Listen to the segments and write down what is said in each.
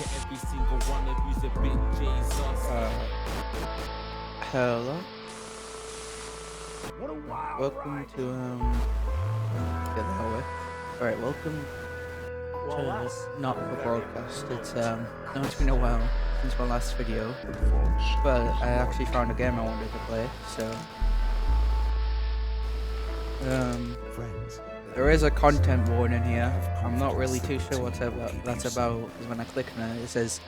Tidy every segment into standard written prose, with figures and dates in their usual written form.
every single one of you's a bit Jesus. Hello. Welcome to get that away. Alright, welcome to Not for Broadcast. It's no, it's been a while since my last video, but I actually found a game I wanted to play, so there is a content warning here. I'm not really too sure what that's about, because when I click on it, it says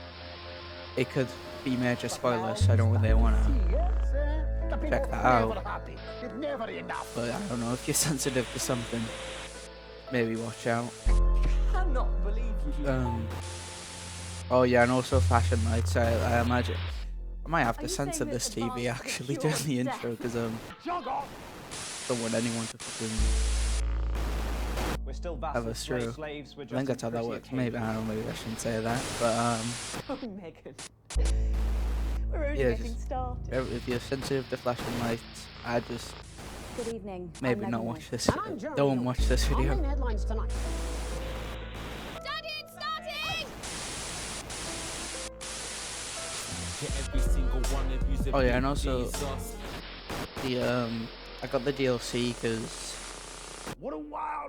it could be major spoilers, so I don't really want to check that out. But I don't know, if you're sensitive to something, maybe watch out. Oh yeah, and also flashing lights. I imagine I might have to censor this TV actually during the intro, because don't want anyone to fucking have us through. I think that's how that works. Maybe I don't know. Maybe I shouldn't say that. But Oh, Megan. We're only yeah, getting started. if you're sensitive to flashing lights, I just Good evening. maybe not watch this. Don't watch this video. Headlines tonight. Starting! Every single one of you's a Oh yeah, and bit also Jesus. the I got the DLC because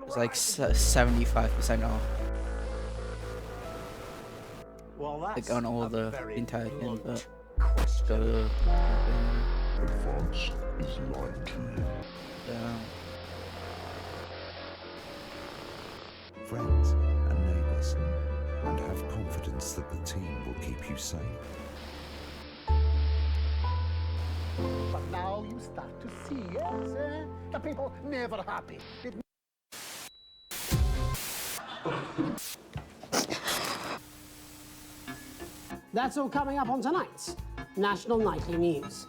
it's like 75% off. Well, Like that's on all a the very entire thing, blunt but question. Advance is likely. Friends and neighbours, and have confidence that the team will keep you safe. But now you start to see, yes, the people never happy. That's all coming up on tonight's National Nightly News.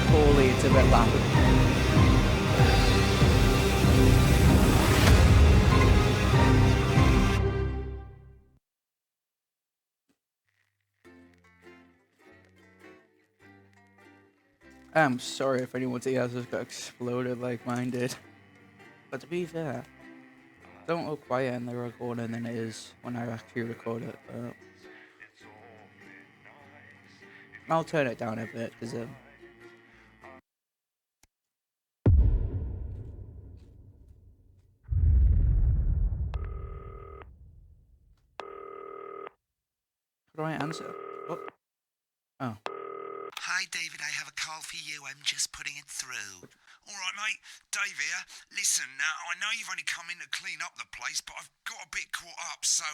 Holy, it's a bit loud. I'm sorry if anyone's ears just got exploded like mine did. But to be fair, don't go quiet in the recording than it is when I actually record it. I'll turn it down a bit because how do I answer? What? Oh. Hi, David, I have a call for you. I'm just putting it through. All right, mate. Dave here. Listen, I know you've only come in to clean up the place, but I've got a bit caught up, so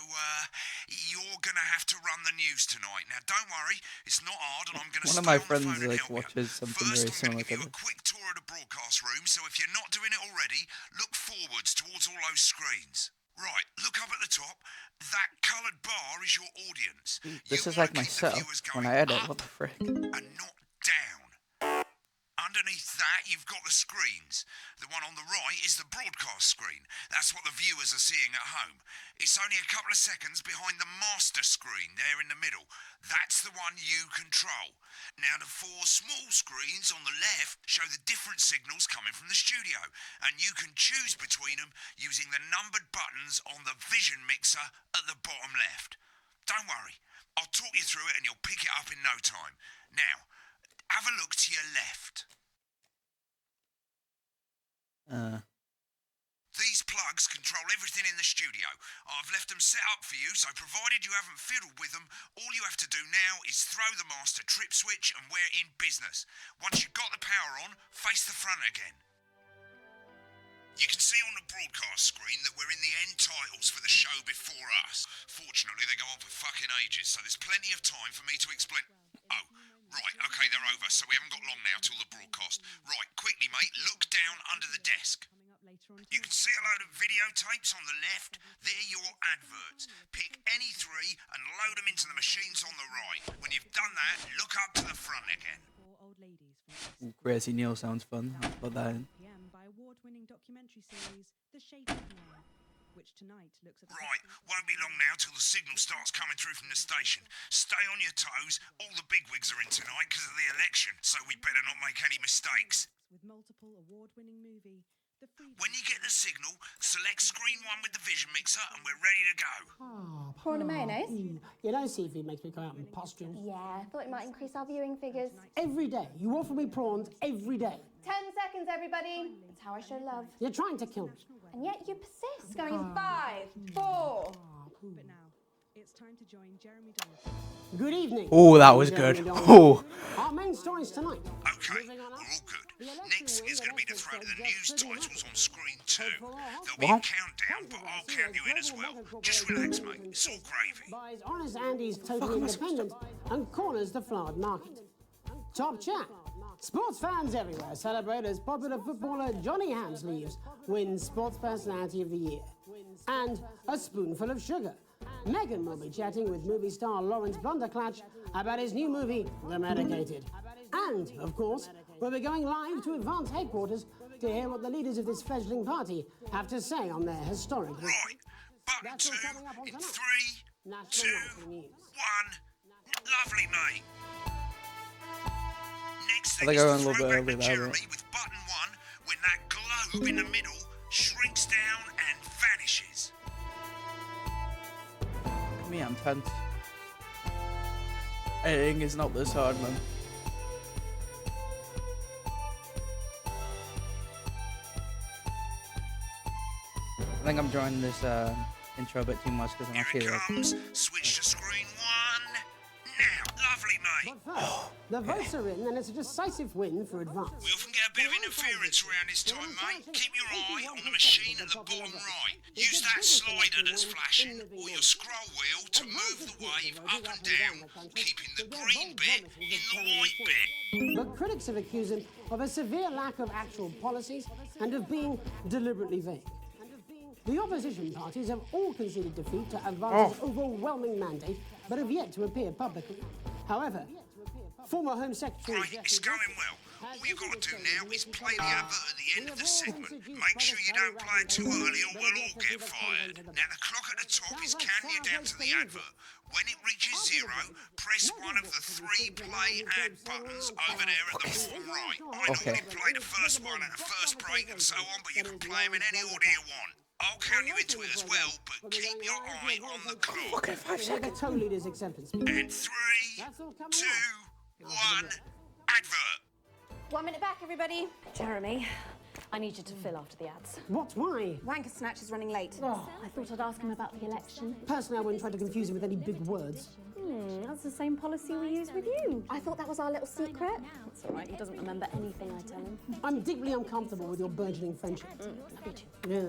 you're going to have to run the news tonight. Now, don't worry. It's not hard, and I'm going to One stay of my on the friends phone and like help watches you. something First, very I'm similar going to give to you a this. quick tour of the broadcast room, so if you're not doing it already, look forwards towards all those screens. Right, look up at the top. That coloured bar is your audience. This You is wanna like my keep the setup viewers when going I edit. up What the frick? and not down. Underneath that, you've got the screens. The one on the right is the broadcast screen. That's what the viewers are seeing at home. It's only a couple of seconds behind the master screen there in the middle. That's the one you control. Now, the four small screens on the left show the different signals coming from the studio, and you can choose between them using the numbered buttons on the vision mixer at the bottom left. Don't worry, I'll talk you through it and you'll pick it up in no time. Now, have a look to your left. These plugs control everything in the studio. I've left them set up for you, so provided you haven't fiddled with them, all you have to do now is throw the master trip switch and we're in business. Once you've got the power on, face the front again. You can see on the broadcast screen that we're in the end titles for the show before us. Fortunately, they go on for fucking ages, so there's plenty of time for me to explain. Oh, right, okay, they're over, so we haven't got long now till the broadcast. Right, quickly, mate, look down under the desk. You can see a load of videotapes on the left. They're your adverts. Pick any three and load them into the machines on the right. When you've done that, look up to the front again. Gracie Neal sounds fun. I'll put that in. by award-winning documentary series The Shape of Man. which tonight looks at Right, won't be long now till the signal starts coming through from the station. Stay on your toes. All the bigwigs are in tonight because of the election, so we better not make any mistakes. with multiple award-winning movie The Freedom. When you get the signal, select screen 1 with the vision mixer and we're ready to go. Prawn and mayonnaise? You know, seafood makes me go out in pustules. Yeah, I thought it might increase our viewing figures. Every day. You offer me prawns every day. 10 seconds, everybody. That's how I show love. You're trying to kill me. And yet you persist, going in 5, 4. But now, it's time to join Jeremy Donaldson. Good evening. Oh, that was Jeremy good. Donaldson. Oh, Our main stories tonight. Okay, Moving on we're up. all good. The election Next is going to be to throw the news titles on screen 2. There'll be a What? countdown, but I'll count you in as well. Just relax, mate. It's all gravy. Buys Honest Andy's Totally Independent and corners the flowered market. Top chat. Sports fans everywhere celebrate as popular footballer Johnny Hamsleeves wins Sports Personality of the Year. And a spoonful of sugar. Meghan will be chatting with movie star Lawrence Blunderclatch about his new movie, The Medicated. And, of course, we'll be going live to Advance headquarters to hear what the leaders of this fledgling party have to say on their historic... Right, button That's 2 all coming up on in tonight. 3, National 2, Nightly News. 1. Lovely, mate. Next I thing think is I to went a little throw bit back over to that, Jeremy but- with button 1 when that globe in the middle shrinks down and vanishes. me, I'm tense. Editing is not this hard, man. I think I'm enjoying this intro a bit too much because I'm Here actually it like, comes. Switch to screen 1. Now, lovely, mate. But first, the votes are in and it's a decisive win for Advance. We often get a bit of interference around this time, mate. Keep your eye on the machine at the bottom right. Use that slider that's flashing or your scroll wheel to move the wave up and down, keeping the green bit in the white bit. But critics have accused him of a severe lack of actual policies and of being deliberately vague. The opposition parties have all conceded defeat to Advance's overwhelming mandate, but have yet to appear publicly. However, former Home Secretary... Right, it's going well. All you've got to do now is play the advert at the end of the segment. Make sure you don't play it too early or we'll all get fired. Now, the clock at the top is counting you down to the advert. When it reaches 0, press one of the 3 play ad buttons over there at the bottom right. I normally play the first one at the first break and so on, but you can play them in any order you want. I'll count you into it as well, but keep your eye on the clock. Take a tow leader's acceptance speech. And 3, 2, 1, advert. 1 minute back, everybody. Jeremy, I need you to fill after the ads. What? Why? Wanker Snatch is running late. I thought I'd ask him about the election. Personally, I wouldn't try to confuse him with any big words. That's the same policy we use with you. I thought that was our little secret. That's all right, he doesn't remember anything I tell him. I'm deeply uncomfortable with your burgeoning friendship. Me too. Yeah.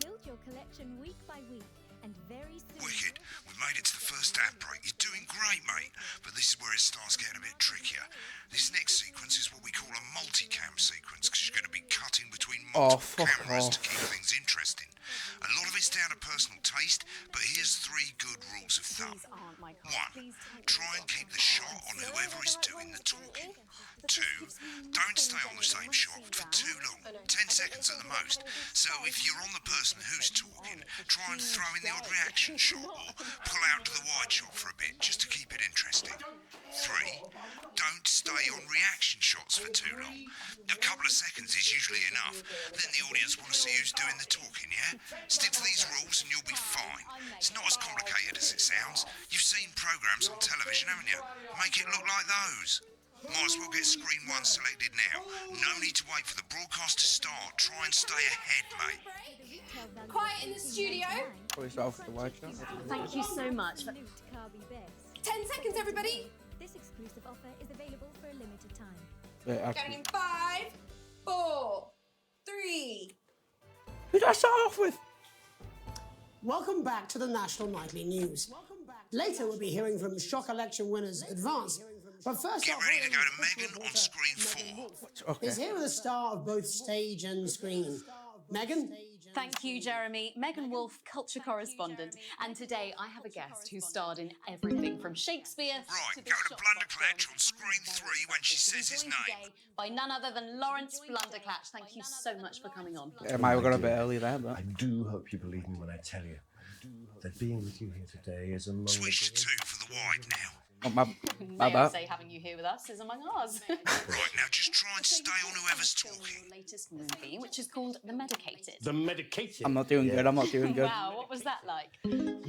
Build your collection week by week, and very soon. Wicked. We've made it to the first ad break. You're doing great, mate. But this is where it starts getting a bit trickier. This next sequence is what we call a multicam sequence, because you're going to be cutting between multiple cameras to keep things interesting. A lot of it's down to personal taste, but here's 3 good rules of thumb. 1. Try and keep the shot on whoever is doing the talking. 2. Don't stay on the same shot for too long, 10 seconds at the most. So if you're on the person who's talking, try and throw in the odd reaction shot or pull out to the wide shot for a bit, just to keep it interesting. 3. Don't stay on reaction shots for too long. A couple of seconds is usually enough. Then the audience want to see who's doing the talking, yeah? Stick to these rules and you'll be fine. It's not as complicated as it sounds. You've seen programs on television, haven't you? Make it look like those. Might as well get screen 1 selected now. No need to wait for the broadcast to start. Try and stay ahead, mate. Quiet in the studio. Probably start off with the wide shot. Thank you so much. 10 seconds, everybody. This exclusive offer is available for a limited time. Yeah, Going actually. in 5, 4, 3. Who did I start off with? Welcome back to the National Nightly News. Later, we'll be hearing from shock election winners Advance. But first Get off, ready to go to Megan on screen 4. Okay. is here with a star of both stage and screen. Megan? Thank you, Jeremy. Megan Wolf, culture correspondent. And today I have a guest who starred in everything from Shakespeare Right, to the go to Shopbox Blunderclatch films. on screen 3 when she says his Joined name. today by none other than Lawrence Blunderclatch. Thank you so much for coming on. I might have gone a bit early there, but I do hope you believe me when I tell you that being with you here today is among Switch to 2 for the wide now. oh, my May I bad. say having you here with us is among ours. Right, now just try and stay on whoever's Your talking. latest movie, which is called The Medicated. The medicated. I'm not doing good. I'm not doing good. Wow, what was that like?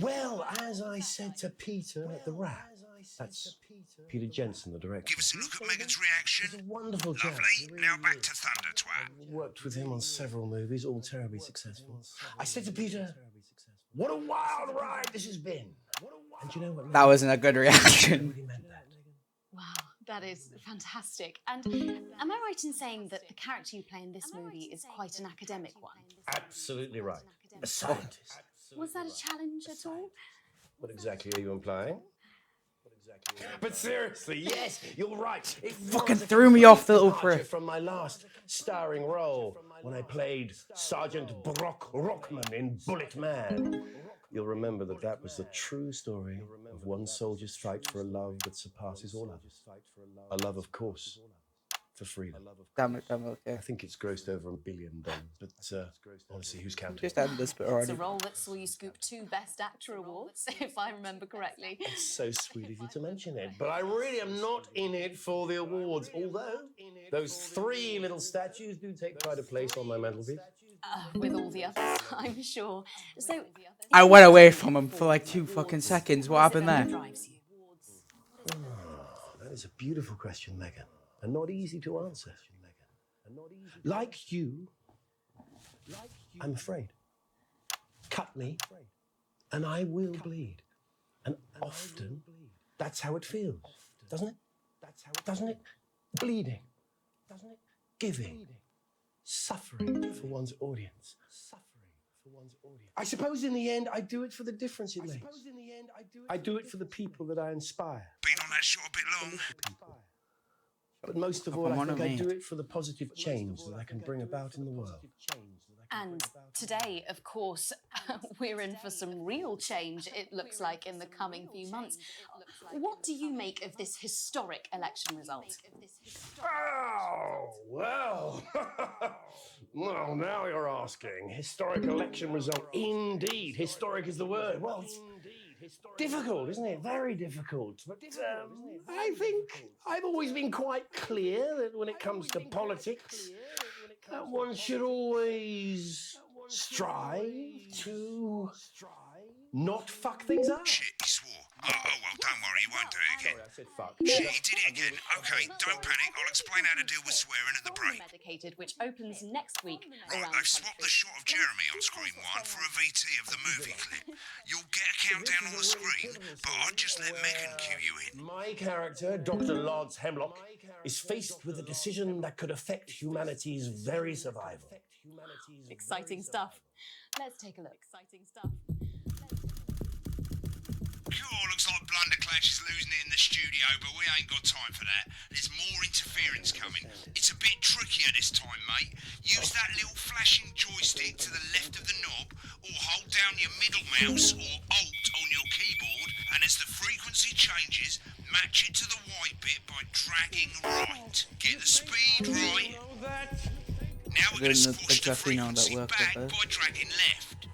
Well, as I said to Peter at the Rat, that's Peter Jensen, the director. Give us a look at Megan's He's a reaction. wonderful chap. Lovely. Now back to Thunder Twat. Worked with him on several movies, all terribly successful. I said to Peter, "What a wild ride this has been!" And you know what? That wasn't a good reaction. really meant that. Wow, that is fantastic. And am I right in saying that the character you play in this movie is quite an academic one? Absolutely right. A scientist. Was that a challenge at all? What exactly are you implying? But seriously, yes, you're right. It Fucking was a threw me off the little departure prick. from my last starring role when I played Sergeant Brock Rockman in Bullet Man. You'll remember that that was the true story of one soldier's fight for a love that surpasses all others. A love, of course, for freedom. Damn it, okay. I think it's grossed over $1 billion, but honestly, who's counting? Just end this bit It's already. a role that saw you scoop 2 Best Actor awards, if I remember correctly. It's so sweet of you to mention it, but I really am not in it for the awards, although those 3 little statues do take pride of place on my mantelpiece. With all the others, I'm sure. So, I went away from him for like 2 fucking seconds. What happened that there? drives you? That is a beautiful question, Megan, and not easy to answer. Like you, I'm afraid. Cut me, and I will bleed. And often, that's how it feels, doesn't it? Doesn't it? Bleeding, doesn't it? Giving, suffering for one's audience. I suppose in the end, I do it for the difference it makes. I do it for the people that I inspire. Been on that shot a bit long. But most of all, I think I do it for the positive change that I can bring about in the world. And today, of course, we're in for some real change, it looks like, in the coming few months. What do you make of this historic election result? Oh, well. Well, now you're asking. Historic election result. Indeed. Historic is the word. Well, it's difficult, isn't it? Very difficult. But I think I've always been quite clear that when it comes to politics, one should always strive to not fuck things up. Shit, he swore. Oh, well, don't worry, he won't do it again. Sorry, I said fuck. Shit, he did it again. Okay, don't panic. I'll explain how to deal with swearing at the break. Medicated, which opens next week. Right, around they've swapped the shot of Jeremy on screen 1 for a VT of the movie clip. You'll get a countdown on the screen, but I'd just let Megan cue you in. My character, Dr. Lance Hemlock, is faced with a decision that could affect humanity's very survival. Exciting stuff. Let's take a look. Exciting stuff. Cool, looks like Blunderclatch is losing it in the studio, but we ain't got time for that. There's more interference coming. It's a bit trickier this time, mate. Use that little flashing joystick to the left of the knob, or hold down your middle mouse or Alt on your keyboard, and as the frequency changes, match it to the white bit by dragging right. Get the speed right. Now we're going to push the frequency back by dragging left.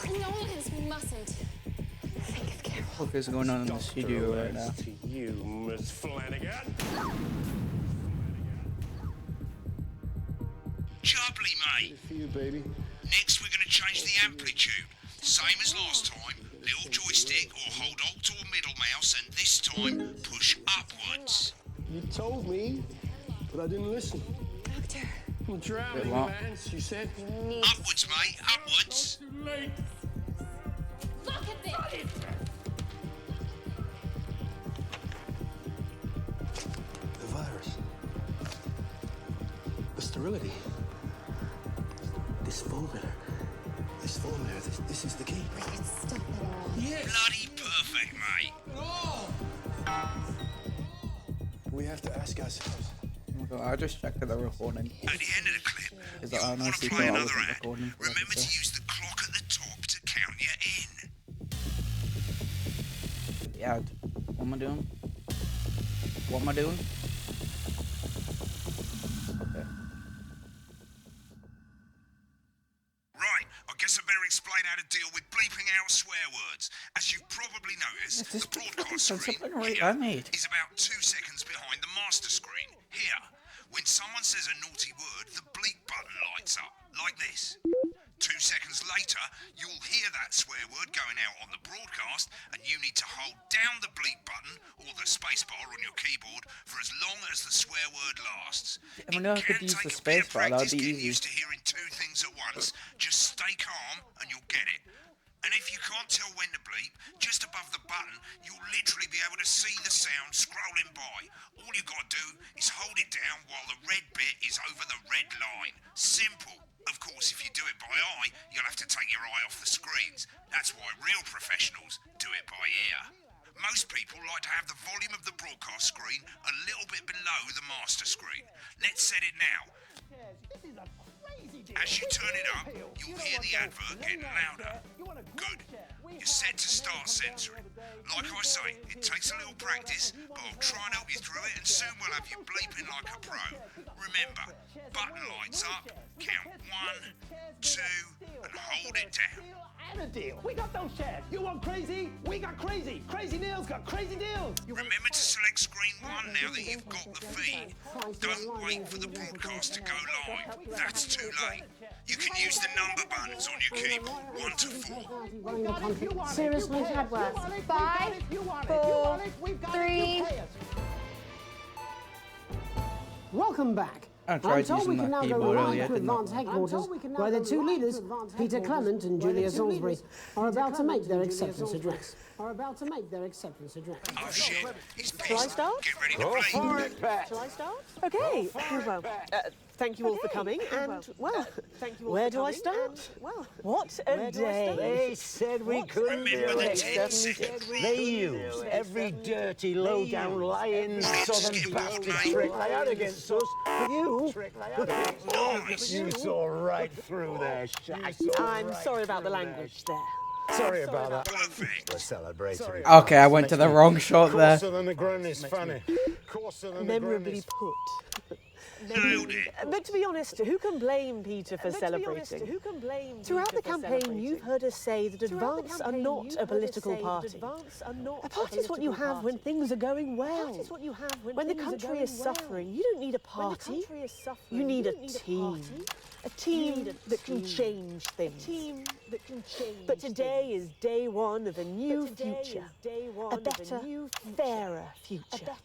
No, we mustn't. What is going on in the studio right now? To you, Miss Flanagan. Jubbly, mate. For you, baby. Next, we're going to change the amplitude. Same as last time. Little joystick or hold Alt or middle mouse, and this time, push upwards. You told me, but I didn't listen. Doctor. I'm drowning, what? man, she said. Upwards, mate, upwards. Look at this! The virus. The sterility. This formula. This is the key. Stop it all. Yes. Bloody perfect, mate. We have to ask ourselves. Oh my God, I just checked that they're recording. At the end of the clip, Is you'll that want honestly to play thought I another wasn't ad. recording for Remember to that, use the Yeah. What am I doing? What am I doing? Okay. Right, I guess I better explain how to deal with bleeping out swear words. As you've probably noticed, This the broadcast fucking screen something right here I made. is about 2 seconds behind the master screen. Here, when someone says a naughty word, the bleep button lights up, like this. 2 seconds later, you'll hear that swear word going out on the broadcast, and you need to hold down the bleep button or the space bar on your keyboard for as long as the swear word lasts. If I know I could use the space bar, that would be Getting easy. used to hearing 2 things at once. Just stay calm and you'll get it. And if you can't tell when to bleep, just above the button, you'll literally be able to see the sound scrolling by. All you gotta do is hold it down while the red bit is over the red line. Simple. Of course, if you do it by eye, you'll have to take your eye off the screens. That's why real professionals do it by ear. Most people like to have the volume of the broadcast screen a little bit below the master screen. Let's set it now. As you turn it up, you'll hear the advert getting louder. Good. You're set to start censoring. Like I say, it takes a little practice, but I'll try and help you through it, and soon we'll have you bleeping like a pro. Remember, button lights up, count 1, 2, and hold it down. And a deal. We got those shares. You want crazy? We got crazy. Crazy Neil's got crazy deals. Remember to select screen 1 now that you've got the feed. Don't wait for the broadcast to go live. That's too late. You can use the number buttons on your keyboard, 1 to 4. Seriously, Chadworth? 5, 4, 3. Welcome back. I tried I'm told using we can that now go keyboard right earlier, to didn't I? advance headquarters, where the two leaders, Peter Clement and Julia Salisbury, are about to make their acceptance address. Oh shit, he's pissed. Shall I start? Get ready to bleep. Shall I start? Okay. Well, thank you all for coming. And well, where do I start? Well, what a day! They said we couldn't do Remember the it. 10 seconds. They used every dirty, low-down, lying, southern bastard trick they had against us. But you saw right through their shit. I'm sorry about the language there. Sorry about that. Perfect. We're celebrating. Okay, I went to the wrong shot there. Coarser than the granny's fanny. Coarser than the Memorably granny's... put. Nailed it. But to be honest, who can blame Peter for celebrating? Throughout the campaign, you've heard us say that Advance are not a political party. A party is what you have when things are going well. When the country is suffering, you don't need a party. You need a team. A team that can change things. But today is day one of a new future. A better, fairer future.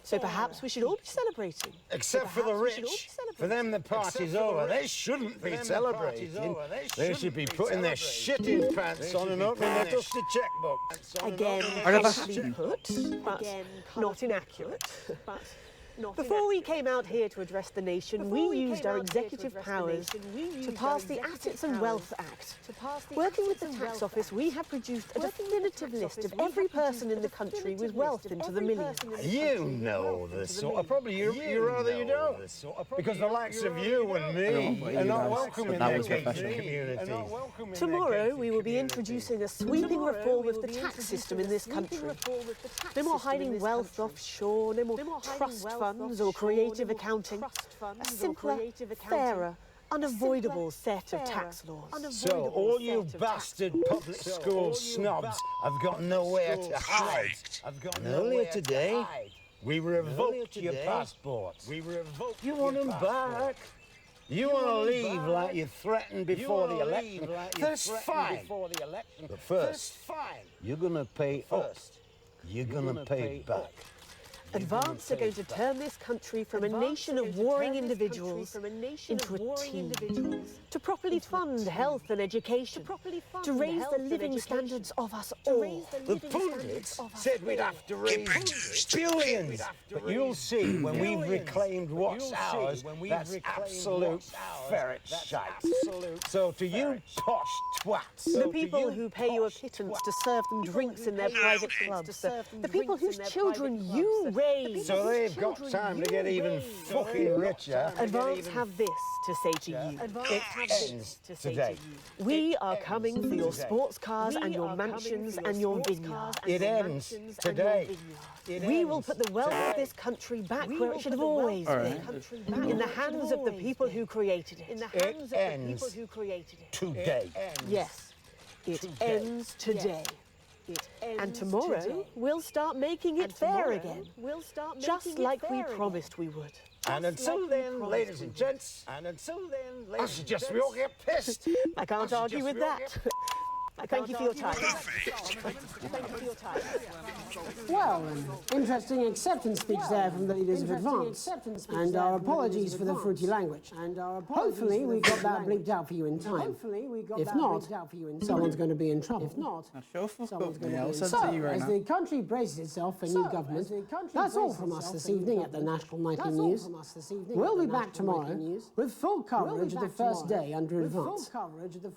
So perhaps we should all be celebrating. Except for the rich. For them, the party's over. They shouldn't be celebrating. They should be putting their shitting pants on and opening their dusty checkbook. Again, never correctly put, but not inaccurate. Before we came out here to address the nation, we used our executive powers to pass the Assets and Wealth Act. Working with the tax office, we have produced a definitive list of every person in the country with wealth into the millions. You know the sort of... Probably you rather you don't. Because the likes of you and me are not welcome in their community. Tomorrow, we will be introducing a sweeping reform of the tax system in this country. No more hiding wealth offshore, no more trust funds or creative accounting. A simpler, fairer, unavoidable set of tax laws. So all you bastard public school snobs have got nowhere to hide. Earlier today, we revoked your passports. You want them back? You want to leave like you threatened before the election? That's fine. But first, you're going to pay up. You're going to pay back. Advance are going to turn this country from a nation of warring individuals into a team. To properly fund health and education. To raise the living standards of us all. The pundits said we'd have to raise billions. But you'll see when we've reclaimed what's ours, that's absolute ferret shite. So to you posh twats. The people who pay you a pittance to serve them drinks in their private clubs. The people whose children you raise. So they've got children time to you get even raise. fucking richer. Advance have this to say to you. It ends today. We are coming for your sports cars and your mansions and your vineyards. It ends today. We will put the wealth of this country back where it should have always been. In the hands of the people who created it. In the hands of the people who created it. Today. Yes, it ends today. And tomorrow, we'll start making it fair again. Just like we promised we would. And until then, ladies and gents, I suggest we all get pissed. I can't argue with that. Thank you for your time. Thank you for your time. Well, an interesting acceptance speech there from the leaders of Advance. And our apologies for the fruity language. Hopefully we got that bleeped out for you in time. If not, someone's going to be in trouble. If not, someone's going to be in trouble. So, as the country braces itself for new government, that's all from us this evening at the National Nightly News. We'll be back tomorrow with full coverage of the first day under Advance.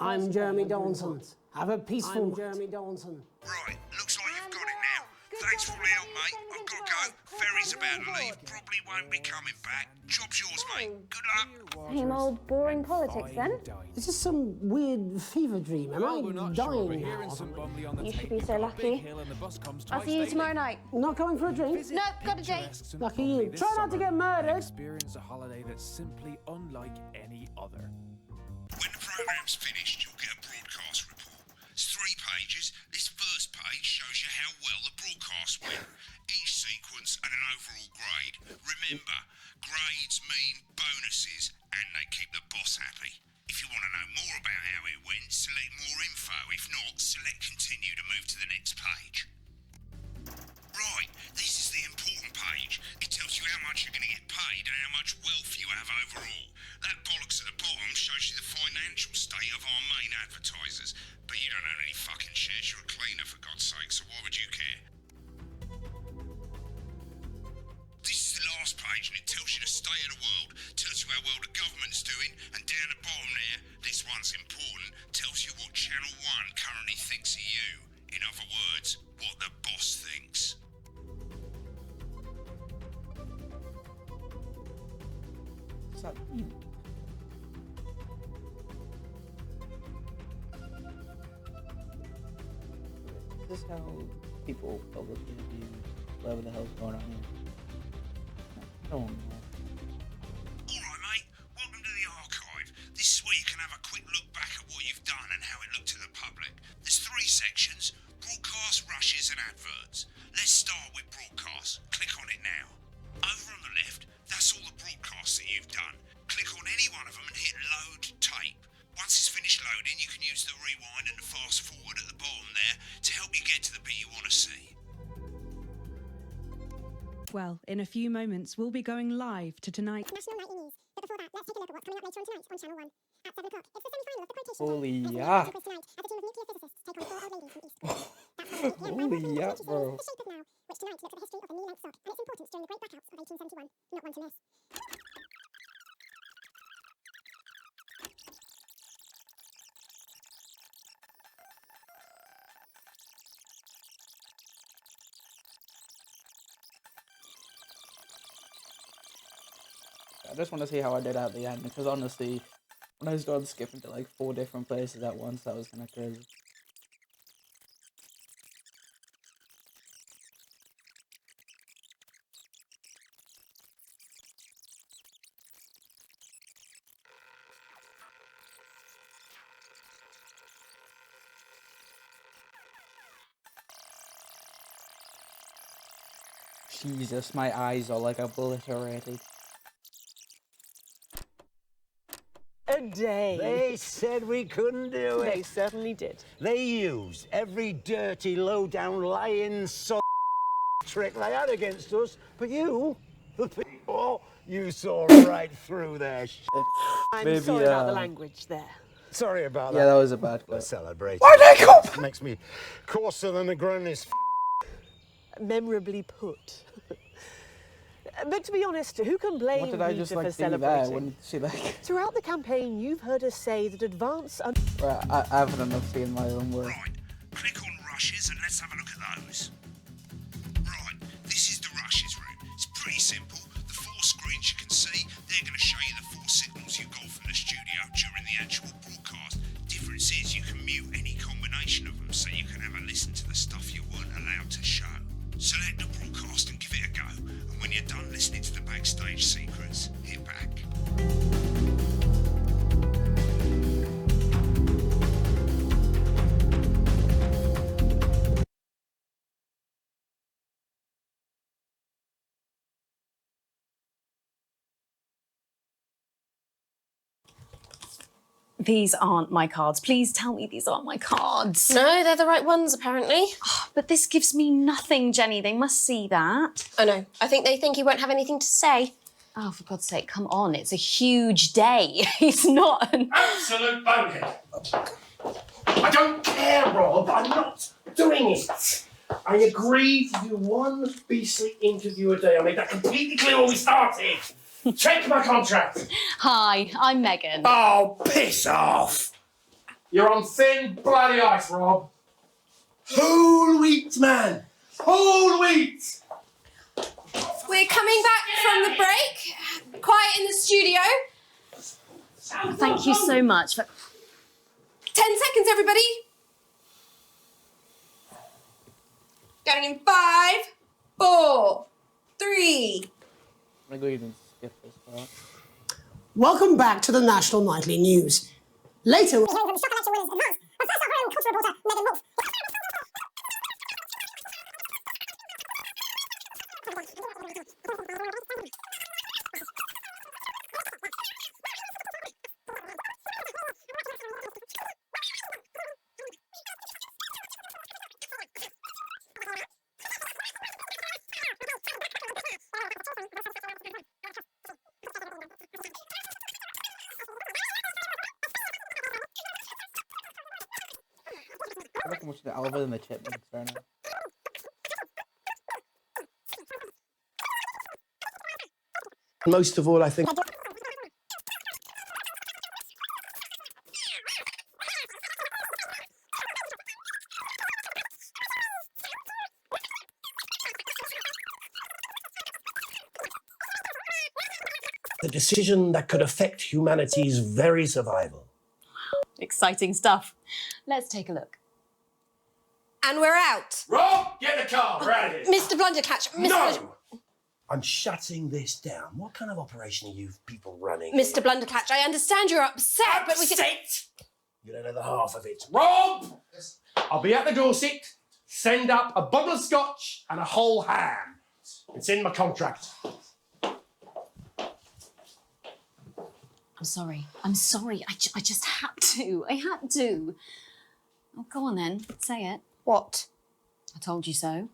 I'm Jeremy Donaldson. Have a peaceful night. Right, looks like you've got it now. Thanks for all the help, mate. I've got to go. Ferry's about to leave. Probably won't be coming back. Job's yours, mate. Good luck. Same old boring politics, then? Is this some weird fever dream? Am I dying now? You should be so lucky. I'll see you tomorrow night. Not going for a drink? No, got a date. Lucky you. Try not to get murdered. Experience a holiday that's simply unlike any other. When the programme's finished, you'll get a broadcast report. It's 3 pages. This first page shows you how well the broadcast went. Each sequence and an overall grade. Remember, grades mean bonuses and they keep the boss happy. If you want to know more about how it went, select more info. If not, select continue to move to the next page. Right, this is the important page. It tells you how much you're going to get paid and how much wealth you have overall. That bollocks at the bottom shows you the financial state of our main advertisers. But you don't own any fucking shares, you're a cleaner for God's sake, so why would you care? This is the last page and it tells you the state of the world, tells you how well the government's doing, and down the bottom there, this one's important, tells you what Channel 1 currently thinks of you. In other words, what the boss thinks. What's that? Is this how people publicly abuse whatever the hell's going on here? I don't know. Alright, mate. Welcome to the archive. This is where you can have a quick look back at what you've done and how it looked to the public. There's 3 sections: broadcast, rushes and adverts. Let's start with broadcast. Click on it now. Over on the left, that's all the broadcasts that you've done. Click on any one of them and hit load tape. Once it's finished loading, you can use the rewind and the fast forward at the bottom there to help you get to the bit you want to see. Well, in a few moments, we'll be going live to tonight's National Nightly News. But before that, let's take a look at what's coming up later on tonight on Channel 1. At 7 o'clock, it's the semi-final of the quotation. Holy As we yeah. quiz tonight, as a team of nuclear physicists take on 4 old ladies from East Coast. That's at 8 p.m. Holy And yeah, the bro. The Shape of Now, which tonight looks at the history of the knee-length sock and its importance during the Great Blackouts of 1871. Not one to miss. I just want to see how I did at the end, because honestly, when I started skipping to like 4 different places at once, that was kind of crazy. Jesus, my eyes are like obliterated. A day. They said we couldn't do it. They certainly did. They used every dirty, low-down, lying trick they had against us. But you, the people, you saw right through their shit. I'm sorry about the language there. Sorry about that. Yeah, that was a bad clip. Let's celebrate. Why'd I go? Makes me coarser than the grown-is. Memorably put. But to be honest, who can blame What did I Peter just for like see there? celebrating? When she like. Throughout the campaign, you've heard us say that Advance are... Right, I haven't enough seeing my own work. Right, click on rushes and let's have a look at those. Right, this is the rushes room. listening to the backstage secrets. Hit back. These aren't my cards. Please tell me these aren't my cards. No, they're the right ones, apparently. Oh, but this gives me nothing, Jenny. They must see that. Oh, no. I think they think you won't have anything to say. Oh, for God's sake, come on. It's a huge day. It's not an... Absolute bonehead. I don't care, Rob. I'm not doing it. I agreed to do one beastly interview a day. I made that completely clear when we started. Check my contract. Hi, I'm Megan. Oh, piss off. You're on thin, bloody ice, Rob. Whole wheat, man. Whole wheat. We're coming back from the break. Quiet in the studio. Thank you so much for... 10 seconds, everybody. Going in 5, 4, 3. I'm gonna go even skip this part. Welcome back to the National Nightly News. Later, Shock election winners advance. But first, our own culture reporter, Megan Wolf. I reckon watching the Oliver and the Chipmunks right now. Most of all, I think... the decision that could affect humanity's very survival. Exciting stuff. Let's take a look. And we're out. Rob, get the car. We're out of here. Mr. Blundercatch. No! I'm shutting this down. What kind of operation are you people running? Mr. Blundercatch, I understand you're upset, but we can... Upset? You don't know the half of it. Rob! I'll be at the Dorset. Send up a bottle of scotch and a whole ham. It's in my contract. I'm sorry. I'm sorry. I just had to. I had to. Oh, go on then. Say it. What? I told you so.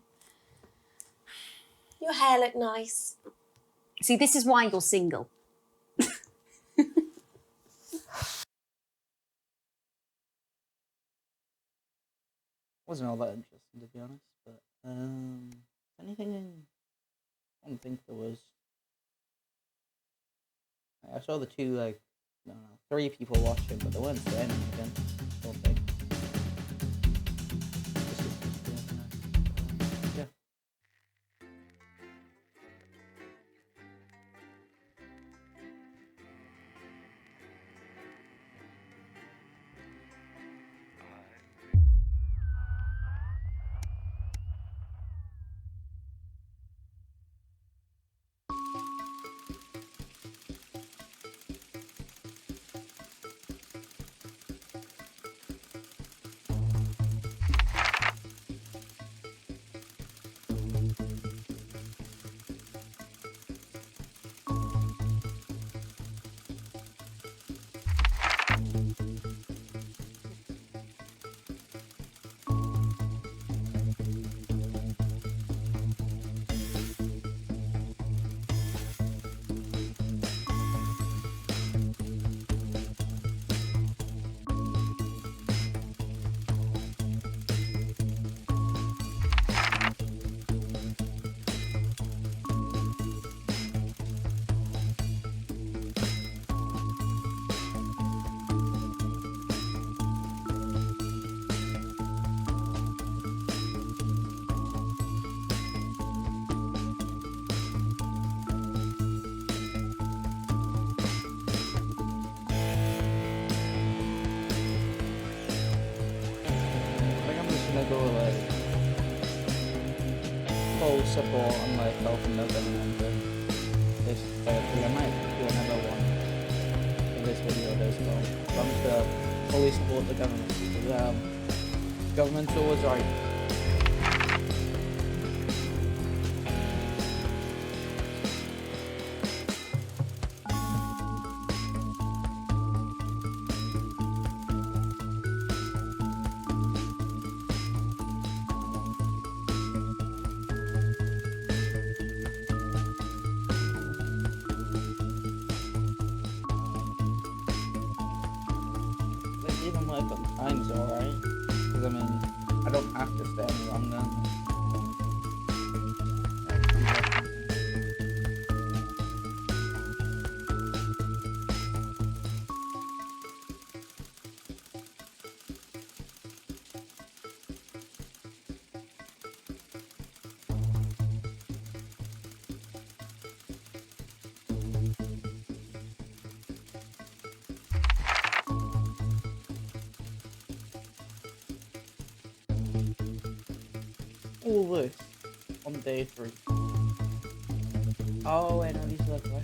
Your hair looked nice. See, this is why you're single. Wasn't all that interesting, to be honest, but anything in... I don't think there was. I saw the two, like, I don't know, 3 people watching, but they weren't saying anything, I don't think. Yeah. Go like full support on like Health and November. this, because I might do another one if this video does well. I'm to fully support the government, because government's always right. Even work on time's alright, because I mean, I don't have to stay any longer. All this on day 3. Oh, I know these look right.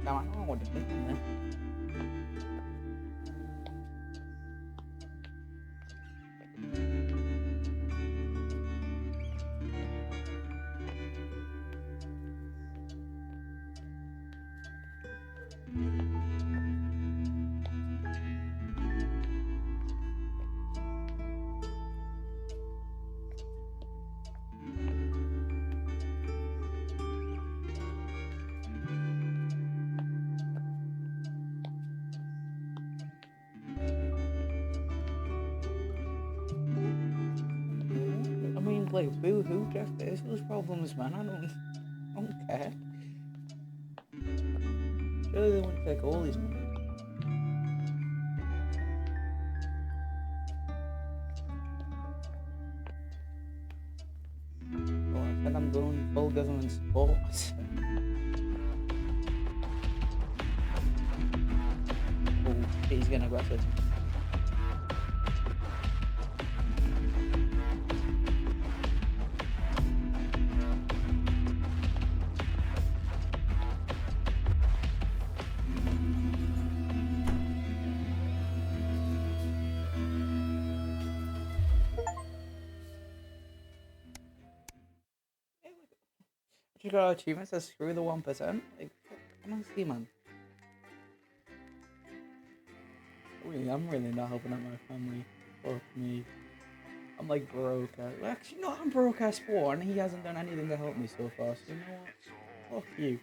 I don't know what to think on that. Like, boo-hoo, Jeff Bezos problems, man. I don't care. Surely they wouldn't take all these money. Oh, I said I'm doing full government support. Oh, he's getting aggressive. You got achievements that screw the 1%? Like, honestly, man. Really, I'm really not helping out my family. Fuck me. I'm like broke. Actually, no, I'm broke as poor, and he hasn't done anything to help me so far. So you know what? Fuck you.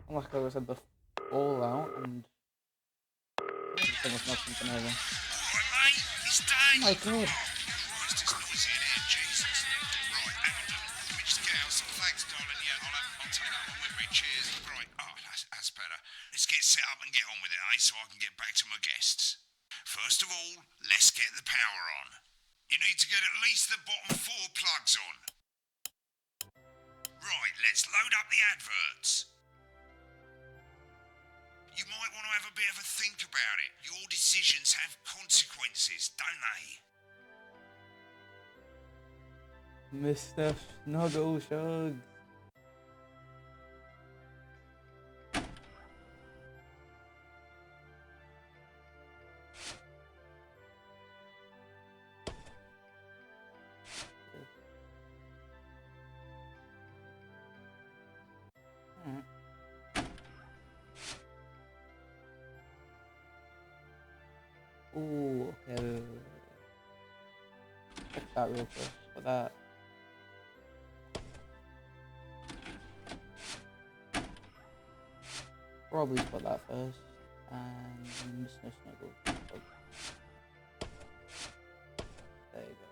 Like I said, the fallout and someone's not something over. Oh my god. Let's get set up and get on with it, so I can get back to my guests. First of all, let's get the power on. You need to get at least the bottom 4 plugs on. Right, let's load up the adverts. You might want to have a bit of a think about it. Your decisions have consequences, don't they? Mr. Snuggle Shug. Ooh, okay. Check that real quick for that. Probably put that first. And Mr. Snuggle. There you go.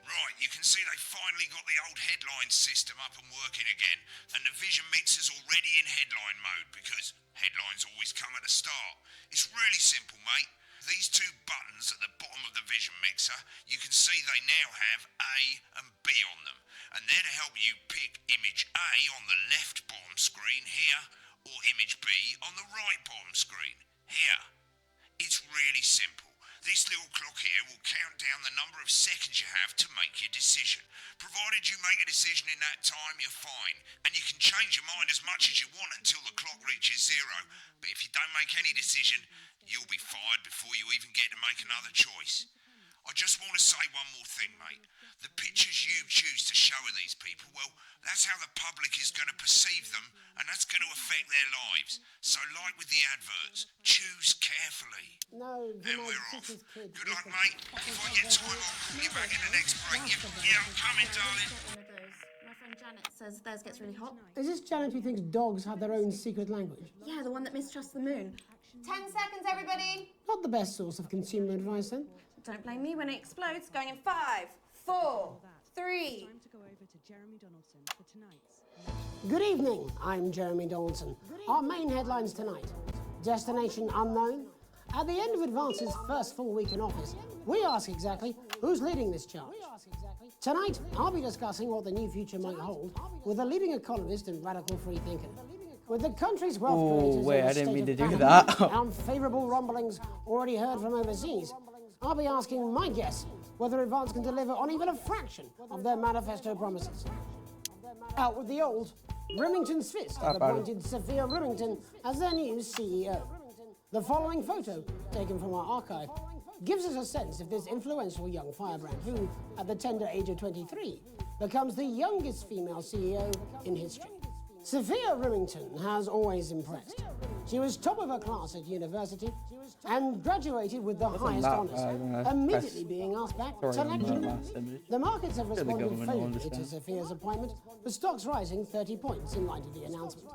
Right, you can see they finally got the old headline system up and working again, and the Vision Mixer's already in headline mode because headlines always come at the start. It's really simple, mate. These 2 buttons at the bottom of the Vision Mixer, you can see they now have A and B on them, and they're to help you pick image A on the left bottom screen here, or image B on the right bottom screen here. It's really simple. This little clock here will count down the number of seconds you have to make your decision. Provided you make a decision in that time, you're fine. And you can change your mind as much as you want until the clock reaches 0. But if you don't make any decision, you'll be fired before you even get to make another choice. I just want to say one more thing, mate. The pictures you choose to show of these people, well, that's how the public is going to perceive them, and that's going to affect their lives. So like with the adverts, choose carefully. No, and we're off. Good luck, mate. If I get time, I'll call you back in the next break. Yeah, I'm coming, darling. My friend Janet says theirs gets really hot. Is this Janet who thinks dogs have their own secret language? Yeah, the one that mistrusts the moon. 10 seconds, everybody. Not the best source of consumer advice, then. Don't blame me when it explodes. Going in 5, 4, 3. Time to go over to Jeremy Donaldson for tonight's. Good evening, I'm Jeremy Donaldson. Our main headlines tonight. Destination unknown. At the end of Advance's first full week in office, we ask exactly who's leading this charge. Tonight, I'll be discussing what the new future might hold with a leading economist and radical free thinker. With the country's wealth creators wait, in a I didn't state mean to of do panic that. and unfavourable rumblings already heard from overseas, I'll be asking my guests whether Advance can deliver on even a fraction of their manifesto promises. Out with the old, Remington's Fist have appointed Sophia Remington as their new CEO. The following photo, taken from our archive, gives us a sense of this influential young firebrand who, at the tender age of 23, becomes the youngest female CEO in history. Sophia Remington has always impressed. She was top of her class at university and graduated with the highest honours, immediately being asked back to lecture. The markets have responded favourably to Sophia's appointment, with stocks rising 30 points in light of the announcement.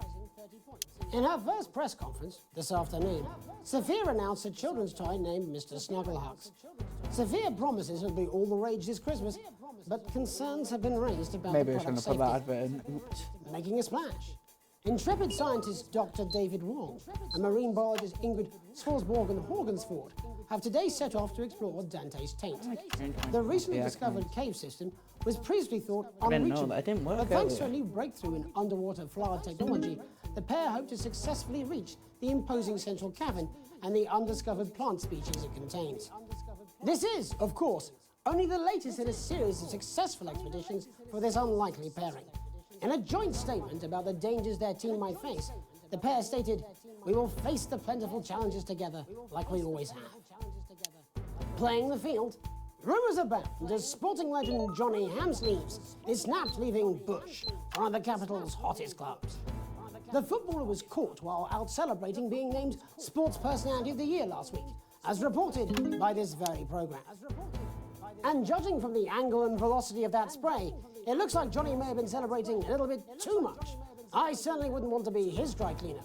In her first press conference this afternoon, Sophia announced a children's toy named Mr. Snugglehugs. Sophia promises it'll be all the rage this Christmas, but concerns have been raised about the product safety, making a splash. Intrepid scientist Dr. David Wong and marine biologist Ingrid Swansborg-Horgensford have today set off to explore Dante's taint. The recently discovered cave system was previously thought unreachable, but thanks to a new breakthrough in underwater flood technology, the pair hope to successfully reach the imposing central cavern and the undiscovered plant species it contains. This is, of course, only the latest in a series of successful expeditions for this unlikely pairing. In a joint statement about the dangers their team might face, the pair stated, "We will face the plentiful challenges together like we always have." playing the field. Rumours abound as sporting legend Johnny Hamsleeves is snapped leaving Bush, one of the capital's hottest clubs. The footballer was caught while out celebrating being named Sports Personality of the Year last week, as reported by this very programme. And judging from the angle and velocity of that spray, it looks like Johnny may have been celebrating a little bit too much. I certainly wouldn't want to be his dry cleaner.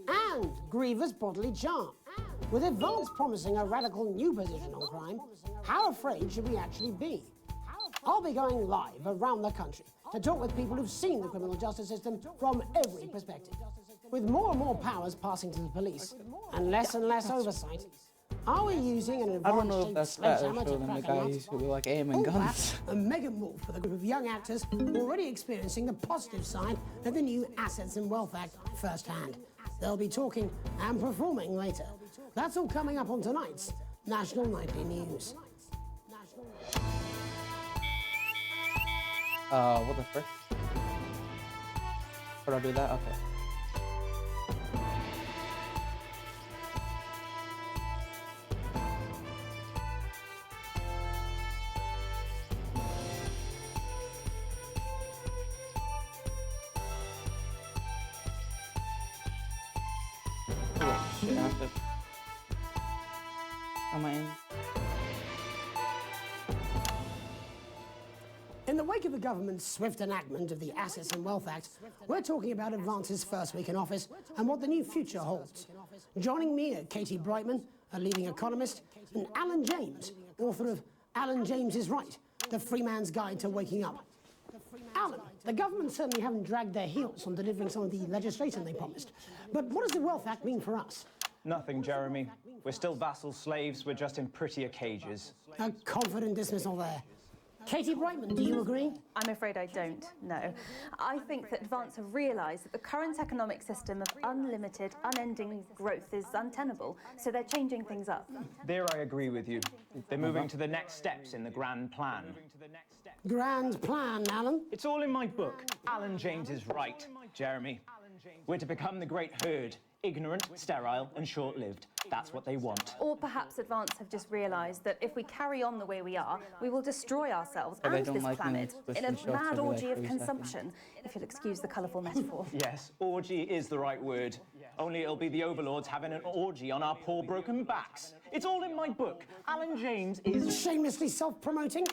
And grievous bodily charm. With Advance promising a radical new position on crime, how afraid should we actually be? I'll be going live around the country to talk with people who've seen the criminal justice system from every perspective. With more and more powers passing to the police and less oversight, are we using an I don't know if advanced that's better sledgehammer to show than the crack a nut? guys who were like aiming guns. Perhaps a mega move for the group of young actors already experiencing the positive side of the new Assets and Wealth Act firsthand. They'll be talking and performing later. That's all coming up on tonight's National Nightly News. What the frick? Should I do that? Okay. Oh, shit, I have to... Am I in? In the wake of the government's swift enactment of the Assets and Wealth Act, we're talking about Advance's first week in office and what the new future holds. Joining me are Katie Brightman, a leading economist, and Alan James, author of Alan James is Right, The Free Man's Guide to Waking Up. Alan, the government certainly haven't dragged their heels on delivering some of the legislation they promised. But what does the Wealth Act mean for us? Nothing, Jeremy. We're still vassal slaves, we're just in prettier cages. A confident dismissal there. Katie Brightman, do you agree? I'm afraid I don't, no. I think that Advance have realised that the current economic system of unlimited, unending growth is untenable, so they're changing things up. There I agree with you. They're moving to the next steps in the grand plan. Grand plan, Alan? It's all in my book. Alan James is right, Jeremy. We're to become the great herd. Ignorant, sterile, and short-lived. That's what they want. Or perhaps Advance have just realised that if we carry on the way we are, we will destroy ourselves But they and don't this like planet me in a twisting shots mad every, like, orgy of 3 seconds. consumption, if you'll excuse the colourful metaphor. Yes, orgy is the right word. Only it'll be the overlords having an orgy on our poor broken backs. It's all in my book. Alan James is... Shamelessly self-promoting?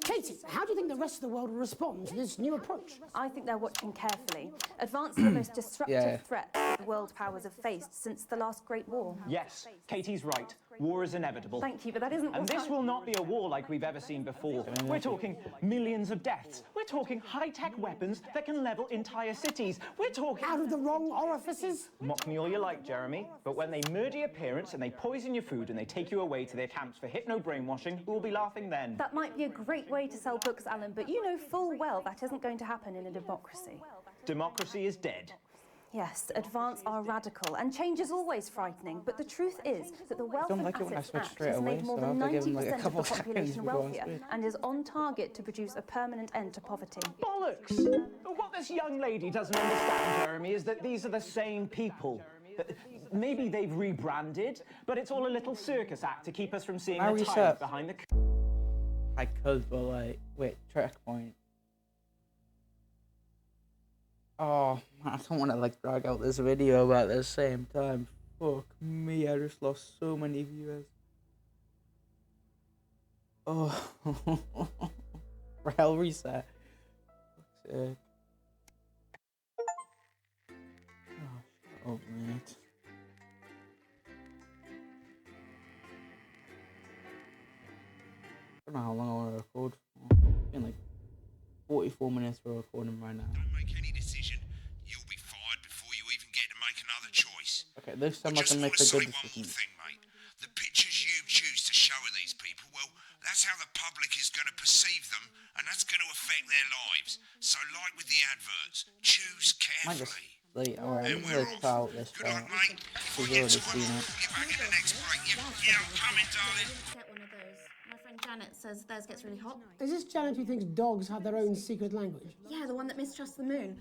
Katie, how do you think the rest of the world will respond to this new approach? I think they're watching carefully. Advance are the most disruptive threat the world powers have faced since the last Great War. Yes, Katie's right. War is inevitable. Thank you, but that isn't And what this will not be a war like we've ever seen before. We're talking millions of deaths. We're talking high-tech weapons that can level entire cities. We're talking... Out of the wrong orifices? Mock me all you like, Jeremy, but when they murder your parents and they poison your food and they take you away to their camps for hypno-brainwashing, who will be laughing then? That might be a great way to sell books, Alan, but you know full well that isn't going to happen in a democracy. Democracy is dead. Yes, Advance are radical, and change is always frightening, but the truth is that the Wealth don't and like it when I Assets switch Act straight has away, made more so I than have to give them, like, a 90% of couple the seconds population before I wealthier, switch. and is on target to produce a permanent end to poverty. Bollocks! What this young lady doesn't understand, Jeremy, is that these are the same people. Maybe they've rebranded, but it's all a little circus act to keep us from seeing I the reset. tyrant behind the... I could, but like, wait, checkpoint. Oh, man, I don't want to like drag out this video, but at the same time, fuck me, I just lost so many viewers. Oh, I'll reset. Fuck's sake. Oh, shut up, mate. I don't know how long I want to record for. It's been like 44 minutes for recording right now. Don't make any decision. You'll be fired before you even get to make another choice. Okay, this time I Just can want make to a say good one more decision. thing, mate. The pictures you choose to show of these people, well, that's how the public is going to perceive them, and that's going to affect their lives. So, like with the adverts, choose Might just carefully. delete. Alright, I'm gonna cut out this part. She's already seen it. You're back in the next break. Yeah, I'm coming, darling. Get one of those. My friend Janet says theirs gets really hot. Is this Janet who thinks dogs have their own secret language? Yeah, the one that mistrusts the moon.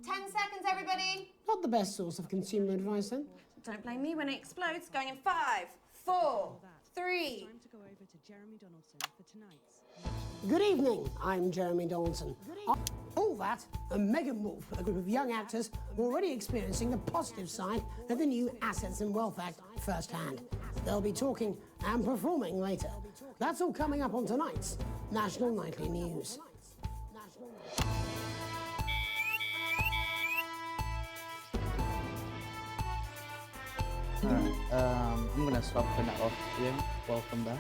10 seconds, everybody. Not the best source of consumer advice, then. Don't blame me when it explodes. Going in 5, 4, 3. Time to go over to Jeremy Donaldson for tonight's. Good evening, I'm Jeremy Donaldson. All that, and Megan Wolf, a group of young actors already experiencing the positive side of the new Assets and Wealth Act firsthand. They'll be talking and performing later. That's all coming up on tonight's National Nightly News. Alright, I'm gonna stop putting it off here. Welcome back.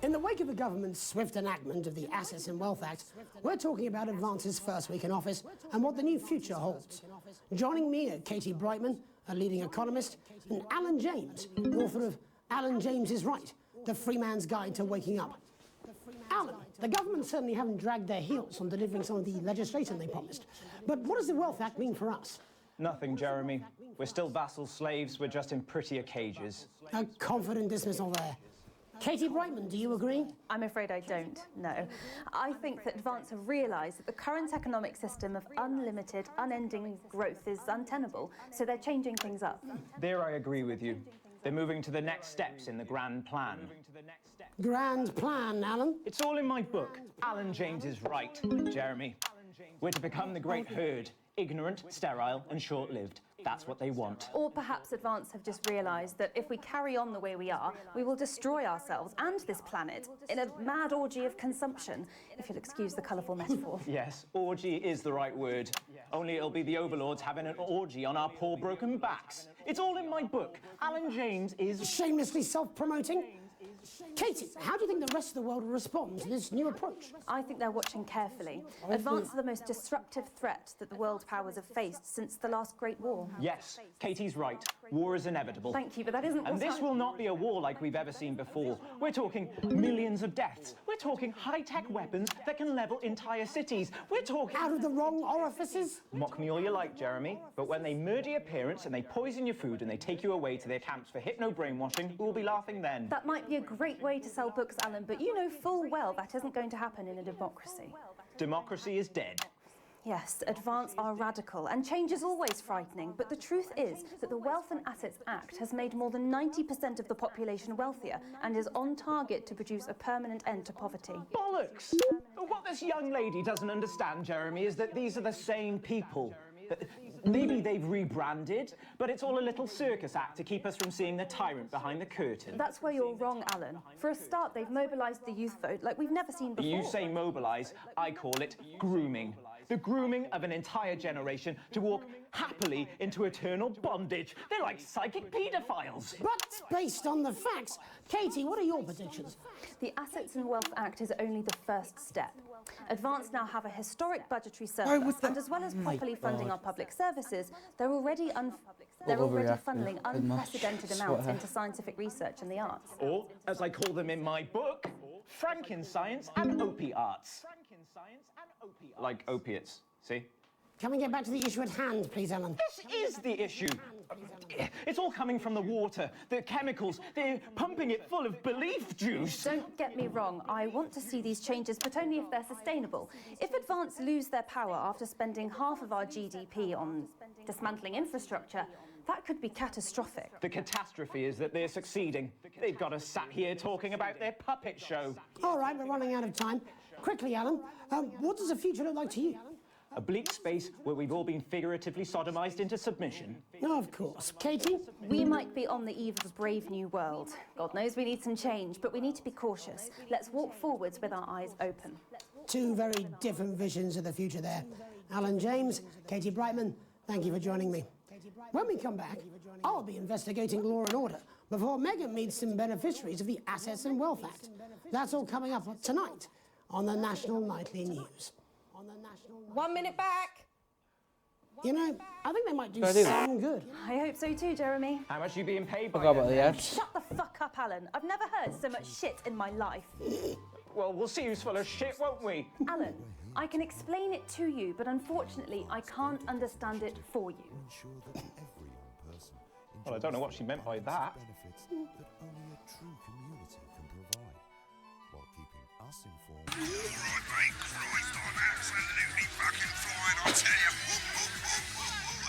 In the wake of the government's swift enactment of the Assets and Wealth Act, we're talking about Advance's first week in office and what the new future holds. Joining me are Katie Brightman, a leading economist, and Alan James, author of Alan James is Right, The Free Man's Guide to Waking Up. Alan, the government certainly haven't dragged their heels on delivering some of the legislation they promised. But what does the Wealth Act mean for us? Nothing, Jeremy. We're still vassal slaves, we're just in prettier cages. A confident dismissal there. Katie Brightman, do you agree? I'm afraid I don't, no. I think that Advance have realised that the current economic system of unlimited, unending growth is untenable, so they're changing things up. There I agree with you. They're moving to the next steps in the grand plan. Grand plan, Alan? It's all in my book. Alan James is Right, Jeremy. We're to become the great herd, ignorant, sterile, and short-lived. That's what they want. Or perhaps Advance have just realised that if we carry on the way we are, we will destroy ourselves and this planet in a mad orgy of consumption, if you'll excuse the colourful metaphor. Yes, orgy is the right word. Only it'll be the overlords having an orgy on our poor broken backs. It's all in my book. Alan James is... Shamelessly self-promoting? Katie, how do you think the rest of the world will respond to this new approach? I think they're watching carefully. Advance are the most disruptive threat that the world powers have faced since the last Great War. Yes, Katie's right. War is inevitable. Thank you, but that isn't And this will not be a war like we've ever seen before. We're talking millions of deaths. We're talking high-tech weapons that can level entire cities. We're talking... Out of the wrong orifices? Mock me all you like, Jeremy, but when they murder your parents and they poison your food and they take you away to their camps for hypno-brainwashing, we'll be laughing then. That might be a great way to sell books, Alan, but you know full well that isn't going to happen in a democracy. Democracy is dead. Yes, Advance are radical, and change is always frightening, but the truth is that the Wealth and Assets Act has made more than 90% of the population wealthier and is on target to produce a permanent end to poverty. Bollocks! What this young lady doesn't understand, Jeremy, is that these are the same people. Maybe they've rebranded, but it's all a little circus act to keep us from seeing the tyrant behind the curtain. That's where you're wrong, Alan. For a start, they've mobilised the youth vote like we've never seen before. You say mobilise, I call it grooming. The grooming of an entire generation to walk happily into eternal bondage. They're like psychic paedophiles. But based on the facts, Katie, what are your predictions? The Assets and Wealth Act is only the first step. Advance now have a historic budgetary surplus, and as well as properly funding our public services, they're already funneling unprecedented amounts into scientific research and the arts. Or, as I call them in my book, Frankenscience and opiates. Like opiates, see? Can we get back to the issue at hand, please, Alan? This is the issue. It's all coming from the water, the chemicals. They're pumping it full of belief juice. Don't get me wrong. I want to see these changes, but only if they're sustainable. If Advance lose their power after spending half of our GDP on dismantling infrastructure, that could be catastrophic. The catastrophe is that they're succeeding. They've got us sat here talking about their puppet show. All right, we're running out of time. Quickly, Alan, what does the future look like to you? A bleak space where we've all been figuratively sodomized into submission. Of course. Katie? We might be on the eve of a brave new world. God knows we need some change, but we need to be cautious. Let's walk forwards with our eyes open. Two very different visions of the future there. Alan James, Katie Brightman, thank you for joining me. When we come back, I'll be investigating law and order before Megan meets some beneficiaries of the Assets and Wealth Act. That's all coming up tonight on the National Nightly News. 1 minute back. You know, I think they might do some good. I hope so too, Jeremy. How much are you being paid by? Forgot about the ads. Shut the fuck up, Alan. I've never heard so much shit in my life. Well, we'll see who's full of shit, won't we? Alan, I can explain it to you, but unfortunately, I can't understand it for you. Well, I don't know what she meant by that. Benefits that only a true community can provide, while keeping us informed. All right, mate. Christ, I'm absolutely fucking flying, I tell you.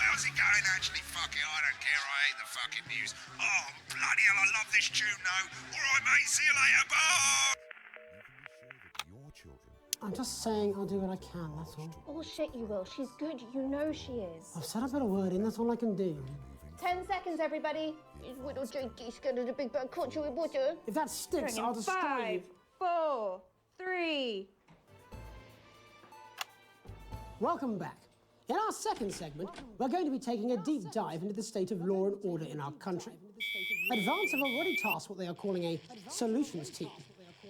How's it going, actually? Fuck it, I don't care. I hate the fucking news. Oh, bloody hell, I love this tune, though. All right, mate. See you later. Bye. I'm just saying I'll do what I can, that's all. Oh shit, you will. She's good. You know she is. I've said a bit of word in, that's all I can do. 10 seconds, everybody. His little Jakey scared of the big bird caught you with water. If that sticks, I'll destroy you. 5, 4, 3. Welcome back. In our second segment, we're going to be taking a deep dive into the state of law and order in our country. Advance have already tasked what they are calling a solutions team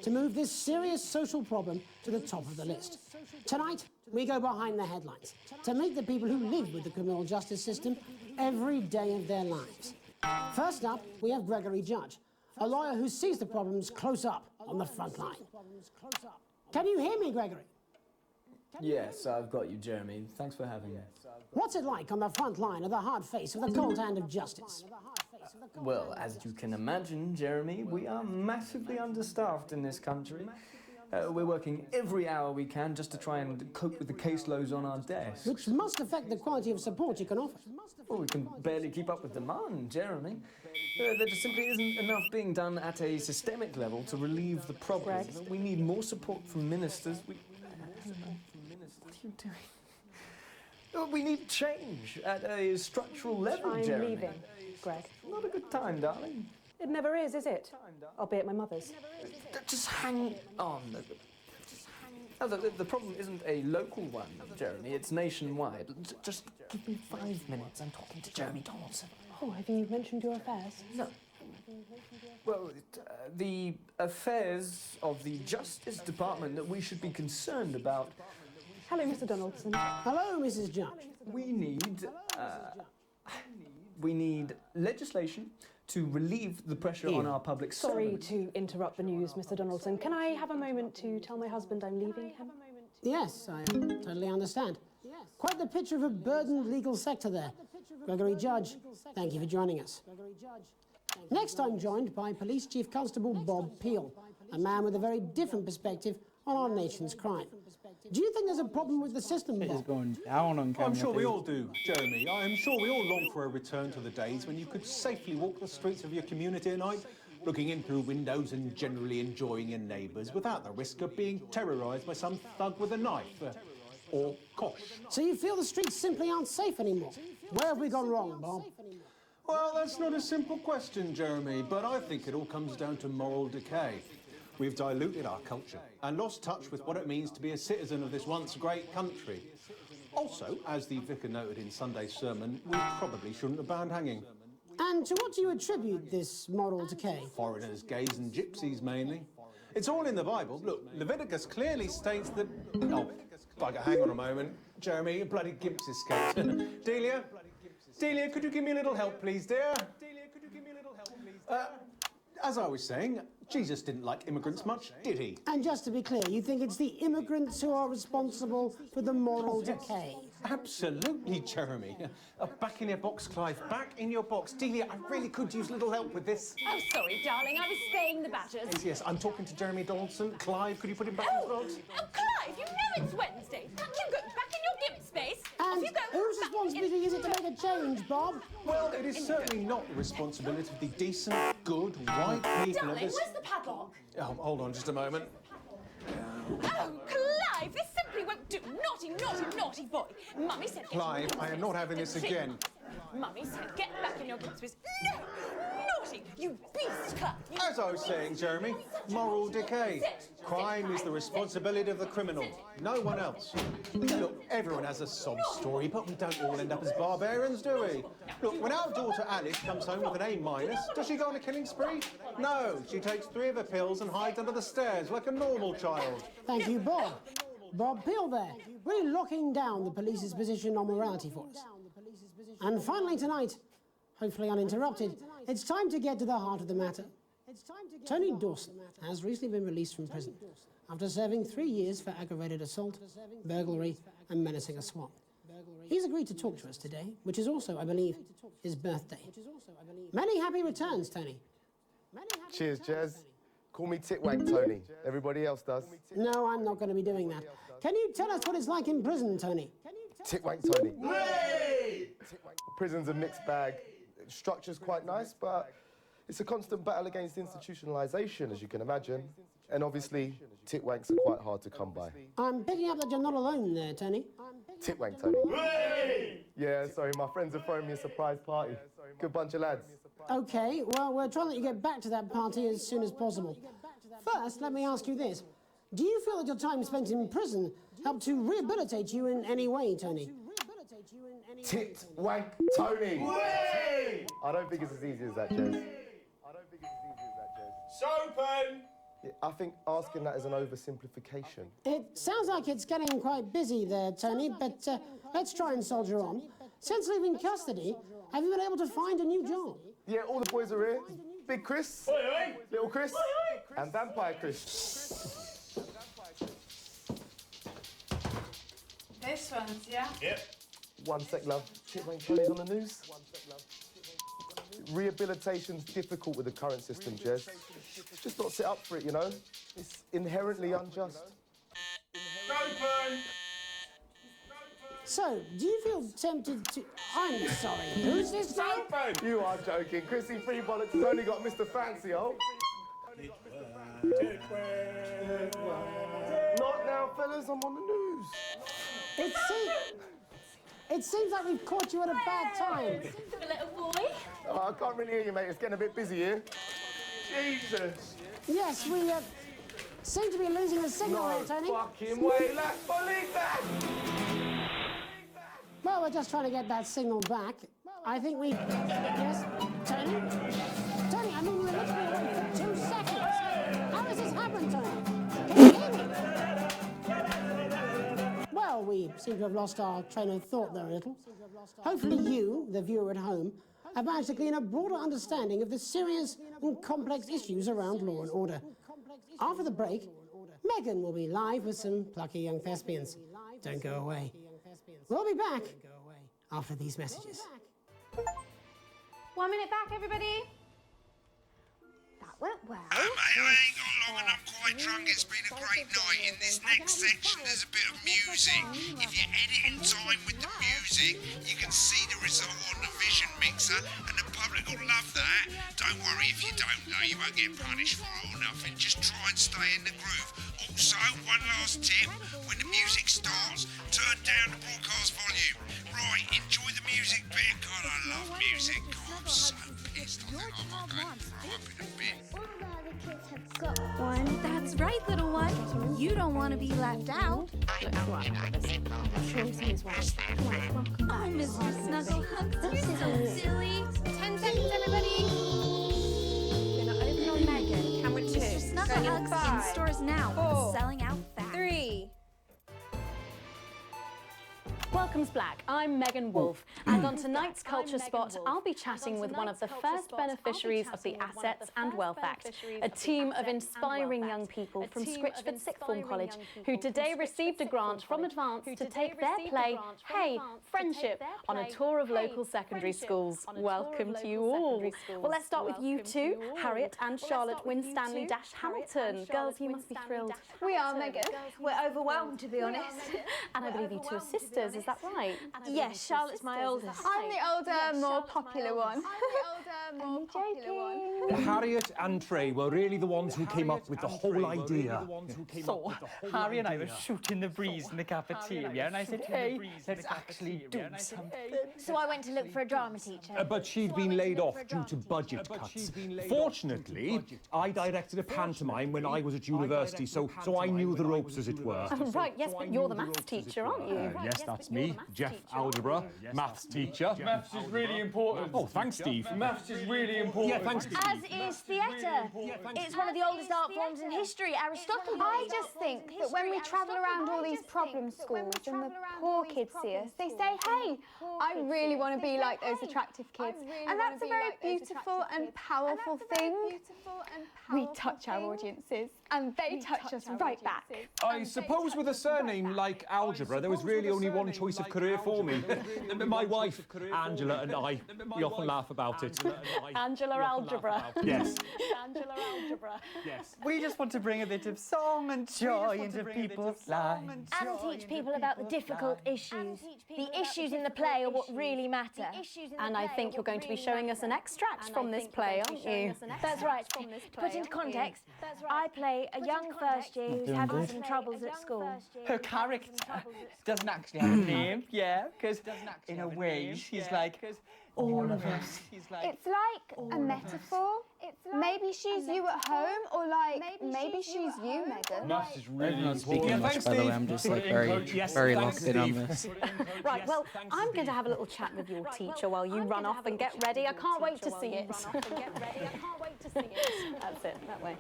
to move this serious social problem to the top of the list. Tonight, we go behind the headlines to meet the people who live with the criminal justice system every day of their lives. First up, we have Gregory Judge, a lawyer who sees the problems close up on the front line. Can you hear me, Gregory? Yes, I've got you, Jeremy. Thanks for having me. What's it like on the front line of the hard face of the cold hand of justice? Well, as you can imagine, Jeremy, we are massively understaffed in this country. We're working every hour we can just to try and cope with the caseloads on our desks. Which must affect the quality of support you can offer. Well, we can barely keep up with demand, Jeremy. There just simply isn't enough being done at a systemic level to relieve the problem. We need more support from ministers. What are you doing? We need change at a structural level, I'm Jeremy. leaving, Greg. Not a good time, darling. It never is it? I'll be at my mother's. Just hang on. No, the problem isn't a local one, Jeremy. It's nationwide. Just give me 5 minutes. I'm talking to Jeremy Donaldson. Oh, have you mentioned your affairs? No. Well, the affairs of the Justice Department that we should be concerned about. Hello, Mr. Donaldson. Hello, Mrs. Judge. We need legislation to relieve the pressure on our public Sorry servants. to interrupt the news, Mr. Donaldson. Can I have a moment to tell my husband I'm leaving him? Yes, I totally understand. Quite the picture of a burdened legal sector there. Gregory Judge, thank you for joining us. Next, I'm joined by Police Chief Constable Bob Peel, a man with a very different perspective on our nation's crime. Do you think there's a problem with the system, It is Bob? going down on camera. I'm sure we all do, Jeremy. I am sure we all long for a return to the days when you could safely walk the streets of your community at night, looking in through windows and generally enjoying your neighbours without the risk of being terrorised by some thug with a knife. Or kosh. So you feel the streets simply aren't safe anymore? Where have we gone wrong, Bob? Well, that's not a simple question, Jeremy, but I think it all comes down to moral decay. We've diluted our culture and lost touch with what it means to be a citizen of this once great country. Also, as the vicar noted in Sunday's sermon, we probably shouldn't have banned hanging. And to what do you attribute this moral decay? Foreigners, gays and gypsies mainly. It's all in the Bible. Look, Leviticus clearly states that... Oh, bugger, hang on a moment. Jeremy, your bloody gimp's escaped. Delia? Delia, could you give me a little help, please, dear? As I was saying, Jesus didn't like immigrants much, did he? And just to be clear, you think it's the immigrants who are responsible for the moral decay? Absolutely, Jeremy. Back in your box, Clive. Back in your box. Delia, I really could use a little help with this. Oh, sorry, darling. I was spaying the badgers. Yes, I'm talking to Jeremy Donaldson. Clive, could you put him back in the box? Oh, Clive, you know it's Wednesday. You go back in your gimp space. And whose responsibility is it to make a change, Bob? Well, it is certainly not the responsibility of the decent, good, white people Darling, of this... where's the padlock? Oh, hold on just a moment. Oh, Clive, this simply won't do. Naughty, naughty, naughty boy. Mummy said... Clive, I am not having this again. Mummy said get back in your gimp space. No! Naughty! You beast, Clive! As I was saying, Jeremy, moral decay. Crime is the responsibility of the criminal, no one else. Look, everyone has a sob story, but we don't all end up as barbarians, do we? Look, when our daughter Alice comes home with an A-, does she go on a killing spree? No, she takes 3 of her pills and hides under the stairs like a normal child. Thank you, Bob. Bob Peel there, really locking down the police's position on morality for us. And finally tonight, hopefully uninterrupted, it's time to get to the heart of the matter. Tony Dawson has recently been released from prison after serving 3 years for aggravated assault, burglary, and menacing a SWAT. He's agreed to talk to us today, which is also, I believe, his birthday. Many happy returns, Tony. Cheers, Jez. Call me Titwank Tony. Everybody else does. No, I'm not going to be doing that. Can you tell us what it's like in prison, Tony? Titwank Tony. Prison's a mixed bag. Structure's quite nice, but it's a constant battle against institutionalization, as you can imagine. And obviously, Titwanks are quite hard to come by. I'm picking up that you're not alone there, Tony. Titwank Tony. Yeah, sorry, my friends are throwing me a surprise party. Good bunch of lads. Okay, well, we're trying to let you get back to that party as soon as possible. First, let me ask you this. Do you feel that your time spent in prison helped to rehabilitate you in any way, Tony? Titwank Tony! I don't think it's as easy as that, Jez. Sopen! Yeah, I think asking that is an oversimplification. It sounds like it's getting quite busy there, Tony, but let's try and soldier on. Since leaving custody, have you been able to find a new job? Yeah, all the boys are here. Big Chris, Little Chris, and Vampire Chris. This one's, yeah? Yep. One sec, love. Titwank Tony's on the news. Rehabilitation's difficult with the current system, Jez. Just not set up for it, you know? It's inherently unjust. Open! So, do you feel tempted to... I'm sorry, who's this guy? You are joking. Chrissy Free Bollocks has only got Mr. Fancy, oh. Not now, fellas, I'm on the news. It seems like we've caught you at a bad time. The little boy. Oh, I can't really hear you, mate. It's getting a bit busy here. Jesus. Yes, we seem to be losing the signal here, Tony. Fucking way, let's believe that! Well, we're just trying to get that signal back. I think we... Yes, Tony? Tony, I mean, you were literally away for 2 seconds. How has this happened, Tony? Can you hear me? Well, we seem to have lost our train of thought there a little. Hopefully you, the viewer at home, have managed to glean a broader understanding of the serious and complex issues around law and order. After the break, Megan will be live with some plucky young thespians. Don't go away. We'll be back after these messages. 1 minute back, everybody. That went well. Mate, I ain't got long and I'm quite drunk. It's been a great night. In this next section, there's a bit of music. If you edit in time with the music, you can see the result on the Vision Mixer, and the public will love that. Don't worry if you don't know, you won't get punished for it or nothing. Just try and stay in the groove. Also, one last tip, when the music starts, turn down the broadcast volume. Right, enjoy the music bit. God, I love music. God, I'm so pissed. I think I might go and throw up in a bit. Got one. That's right, little one. You don't want to be left out. Oh, Mr. Snuggle Hugs, you're so silly. 10 seconds, everybody. Gonna open on Megan. Camera 2. Mr. Snuggle Hugs in stores now. 4. Selling out fast. 3. Welcome's Black. I'm Megan Wolf, and on tonight's Culture Spot, I'll be chatting with one of the first beneficiaries of the Assets and Wealth Act, a team of inspiring young people from Scritchford Sixth Form College, who today received a grant from Advance to take their play, Hey, Friendship, on a tour of local secondary schools. Welcome to you all. Well, let's start with you two, Harriet and Charlotte Winstanley-Hamilton. Girls, you must be thrilled. We are, Megan. We're overwhelmed, to be honest. And I believe you two are sisters, is that right? Yes, Charlotte's my oldest. I'm the older, more popular one. Harriet and Trey were really the ones who came up with the whole idea. So, Harry and I were shooting the breeze in the cafeteria, and I said, hey, let's actually do something. So I went to look for a drama teacher. But she'd been laid off due to budget cuts. Fortunately, I directed a pantomime when I was at university, so I knew the ropes, as it were. Right, yes, but you're the maths teacher, aren't you? Yes, that's me. me, Jeff Algebra, maths teacher. Maths is really important. Oh, thanks, Steve. Maths is really important. Yeah, thanks, Steve. As is theatre. It's one of the oldest art forms in history. Aristotle. I just think that when we travel around all these problem schools and the poor kids see us, they say, hey, I really want to be like those attractive kids. And that's a very beautiful and powerful thing. We touch our audiences and they touch us right back. I suppose with a surname like Algebra, there was really only one choice of career for me. My wife, Angela, and I, we often laugh about it. Angela Algebra. Yes. Angela Algebra. Yes. We just want to bring a bit of song and joy into people's lives. And teach people about the difficult issues. The issues in the play are what really matter. And I think you're going to be showing us an extract from this play, aren't you? That's right. To put into context, I play a young first year who's having some troubles at school. Her character doesn't actually have a name, yeah, because in a way she's like all of us. It's like a metaphor. Maybe she's you at home, or like maybe she's you, Megan. Maths is really I'm not speaking important. much, by the way. I'm just like very locked in on this. Right, well, I'm going to have a little chat with your teacher while you run off and get ready. I can't wait to see it. That's it, that way.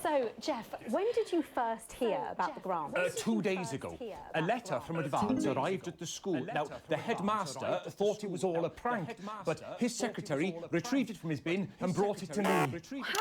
So, Jeff, when did you first hear about the grant? 2 days ago. A letter from Advance arrived at the school. Now, the headmaster thought it was all a prank, but his secretary retrieved it from his bin and brought it to me.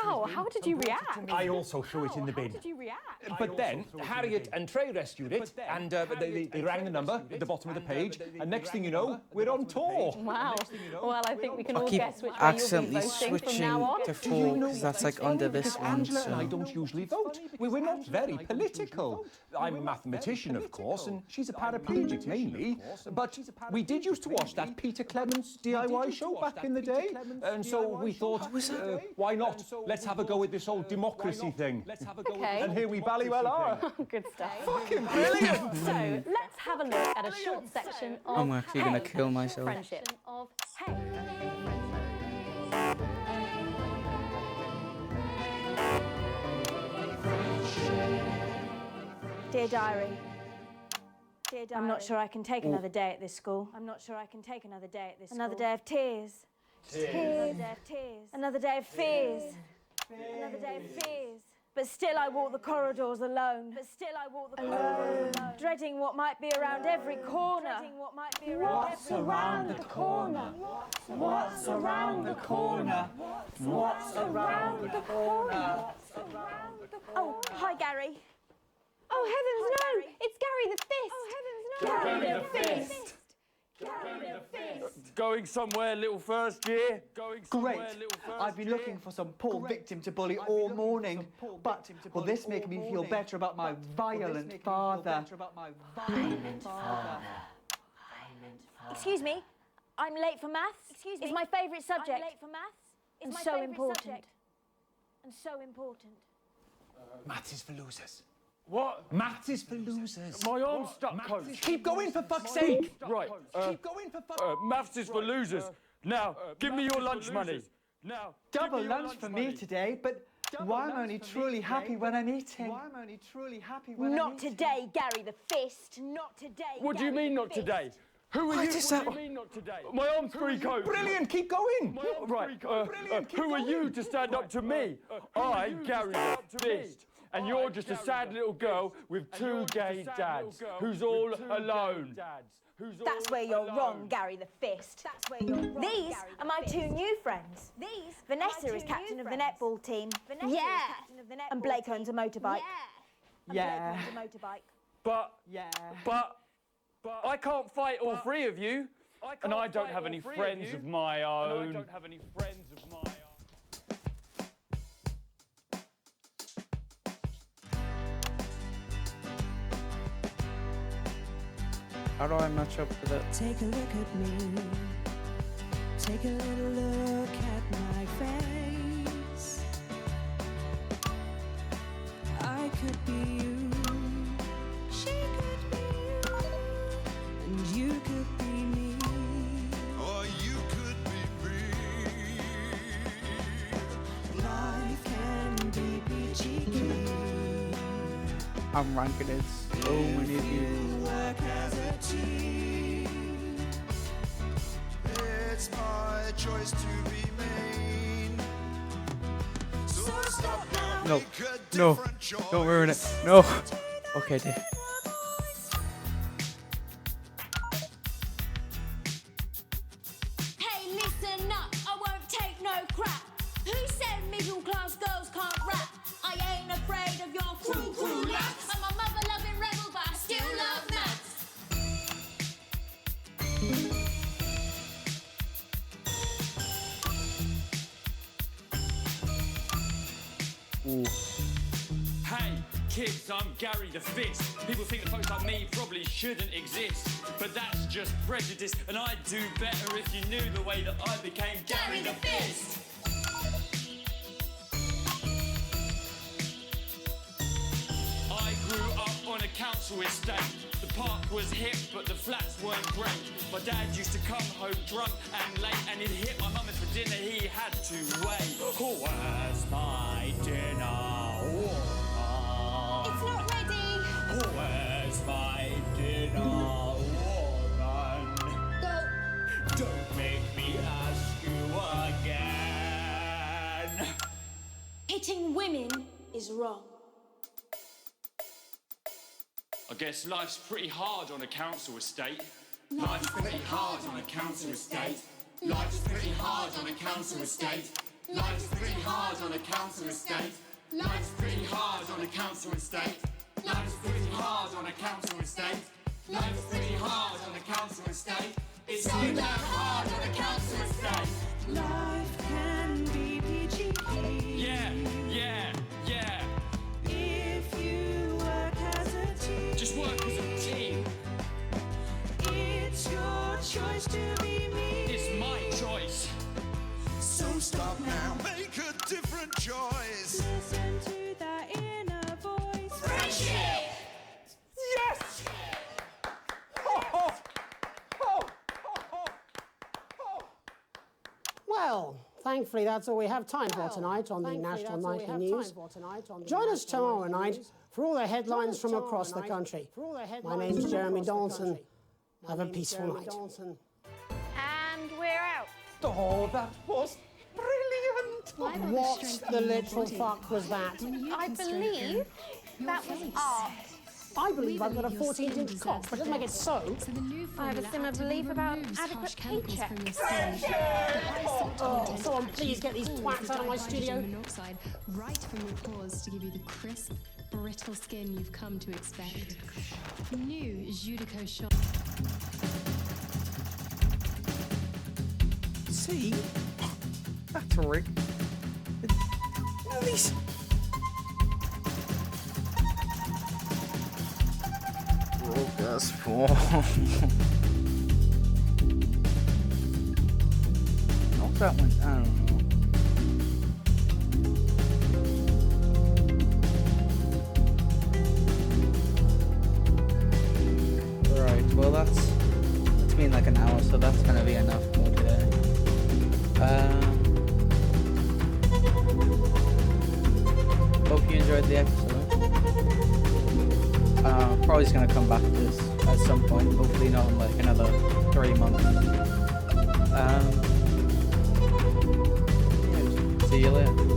How? How did you react? I also threw it in the bin. How did you react? But then, Harriet and Trey rescued it, and they rang the number at the bottom of the page, and next thing you know, we're on tour. Wow. Well, I think we can I all keep guess which way accidentally you'll be voting from switching now on. to 4 because that's like under this one. Angela and I So. don't usually vote. We're not very political. I'm a mathematician, of course, and she's a paraplegic mainly. But we did used to watch that Peter Clements DIY show back in the day, and so we thought, why not? Let's have a go at this whole democracy thing. Okay. And here we ballywell are. Good stuff. Fucking brilliant! So, let's have a look at a short section of I'm actually gonna Hey, kill myself. Friendship. Of Hey. Dear Diary. I'm not sure I can take another day at this school. Another day of tears. Another day of tears. Another day of fears. Another day of fears. But still I walk the corridors alone. Dreading what might be around every corner. What's around the corner? What's around the corner? What's around the corner? Oh, hi Gary. Oh, heavens no! It's Gary the Fist! Oh, heavens no! Gary the Fist! Going somewhere, little first year? Great. I've been looking for some poor victim to bully all morning, but will this make me feel better about my violent father? Excuse me, I'm late for maths. It's my favourite subject. And so important. Maths is for losers. What? Maths is for losers. My arm's stuck, coach. Keep going, for fuck's sake! Right. Keep going, for fuck's sake! Maths is for losers. Now, give me your lunch money. Now, Double lunch for me today, but why am I only truly happy when I'm eating? Not today, Gary the Fist. Not today. What do you mean not today? Who are you? What do you mean not today? My arm's free, coach. Brilliant, keep going! Right, who are you to stand up to me? I'm Gary the Fist. And you're just a sad little girl with 2 gay dads who's all alone. That's where you're wrong, Gary the Fist. These are my 2 new friends. Vanessa is captain of the netball team. Yeah. And Blake owns a motorbike. Yeah. But I can't fight all 3 of you. And I don't have any friends of my own. How do I match up with it? Take a look at me. Take a little look at my face. I could be you. She could be you. And you could be me. Or you could be free. Life can be peachy keen. I'm ranking it so many people. It's my choice to remain. So stop now. No, no, don't ruin it. No. Okay, dear. Hey, listen up, I won't take no crap. Who said middle class girls can't rap? I ain't afraid of your cruel lads. I'm a mother loving rebel, but I still love maths. Ooh. Hey, kids, I'm Gary the Fist. People think that folks like me probably shouldn't exist, but that's just prejudice, and I'd do better if you knew the way that I became Gary the Fist. I grew up on a council estate. The park was hip, but the flats weren't great. My dad used to come home drunk and late, and he'd hit my mum, and for dinner he had to wait. Where's my dinner? It's not ready. Where's my dinner, woman? Go. Don't make me ask you again. Hitting women is wrong. I guess life's pretty hard on a council estate. Life's pretty hard on a council estate. Life's pretty hard on a council estate. Life's pretty hard on a council estate. Life's pretty hard on a council estate. Life's pretty hard on a council estate. Life's pretty hard on a council estate. It's so damn hard on a council estate. Life can be peachy keen. Yeah. If you work as a team. Just work as a team. It's your choice to be me. It's my choice. So stop now, make a different choice. Listen to that inner voice. Friendship! Yes! Well, thankfully that's all we have time for tonight on the National Nightly News. Join us tomorrow night for all the headlines from across the country. My name's Jeremy Donaldson. Have a peaceful night. And we're out. Oh, that was brilliant! What the literal fuck was that? I believe that was art. I believe I've got a 14-inch cock, but it doesn't make it so. I have a similar belief about adequate paycheck. Oh, someone please get these twats out of my studio. Monoxide right from your pores to give you the crisp, brittle skin you've come to expect. New Judico Shop. See? That's a rig. At least. Rogas form. Not that one. I don't know. Right. Well, that's been like an hour, so that's gonna be enough for today. Hope you enjoyed the episode. Probably just gonna come back to this at some point. Hopefully not in like another 3 months. Yeah, see you later.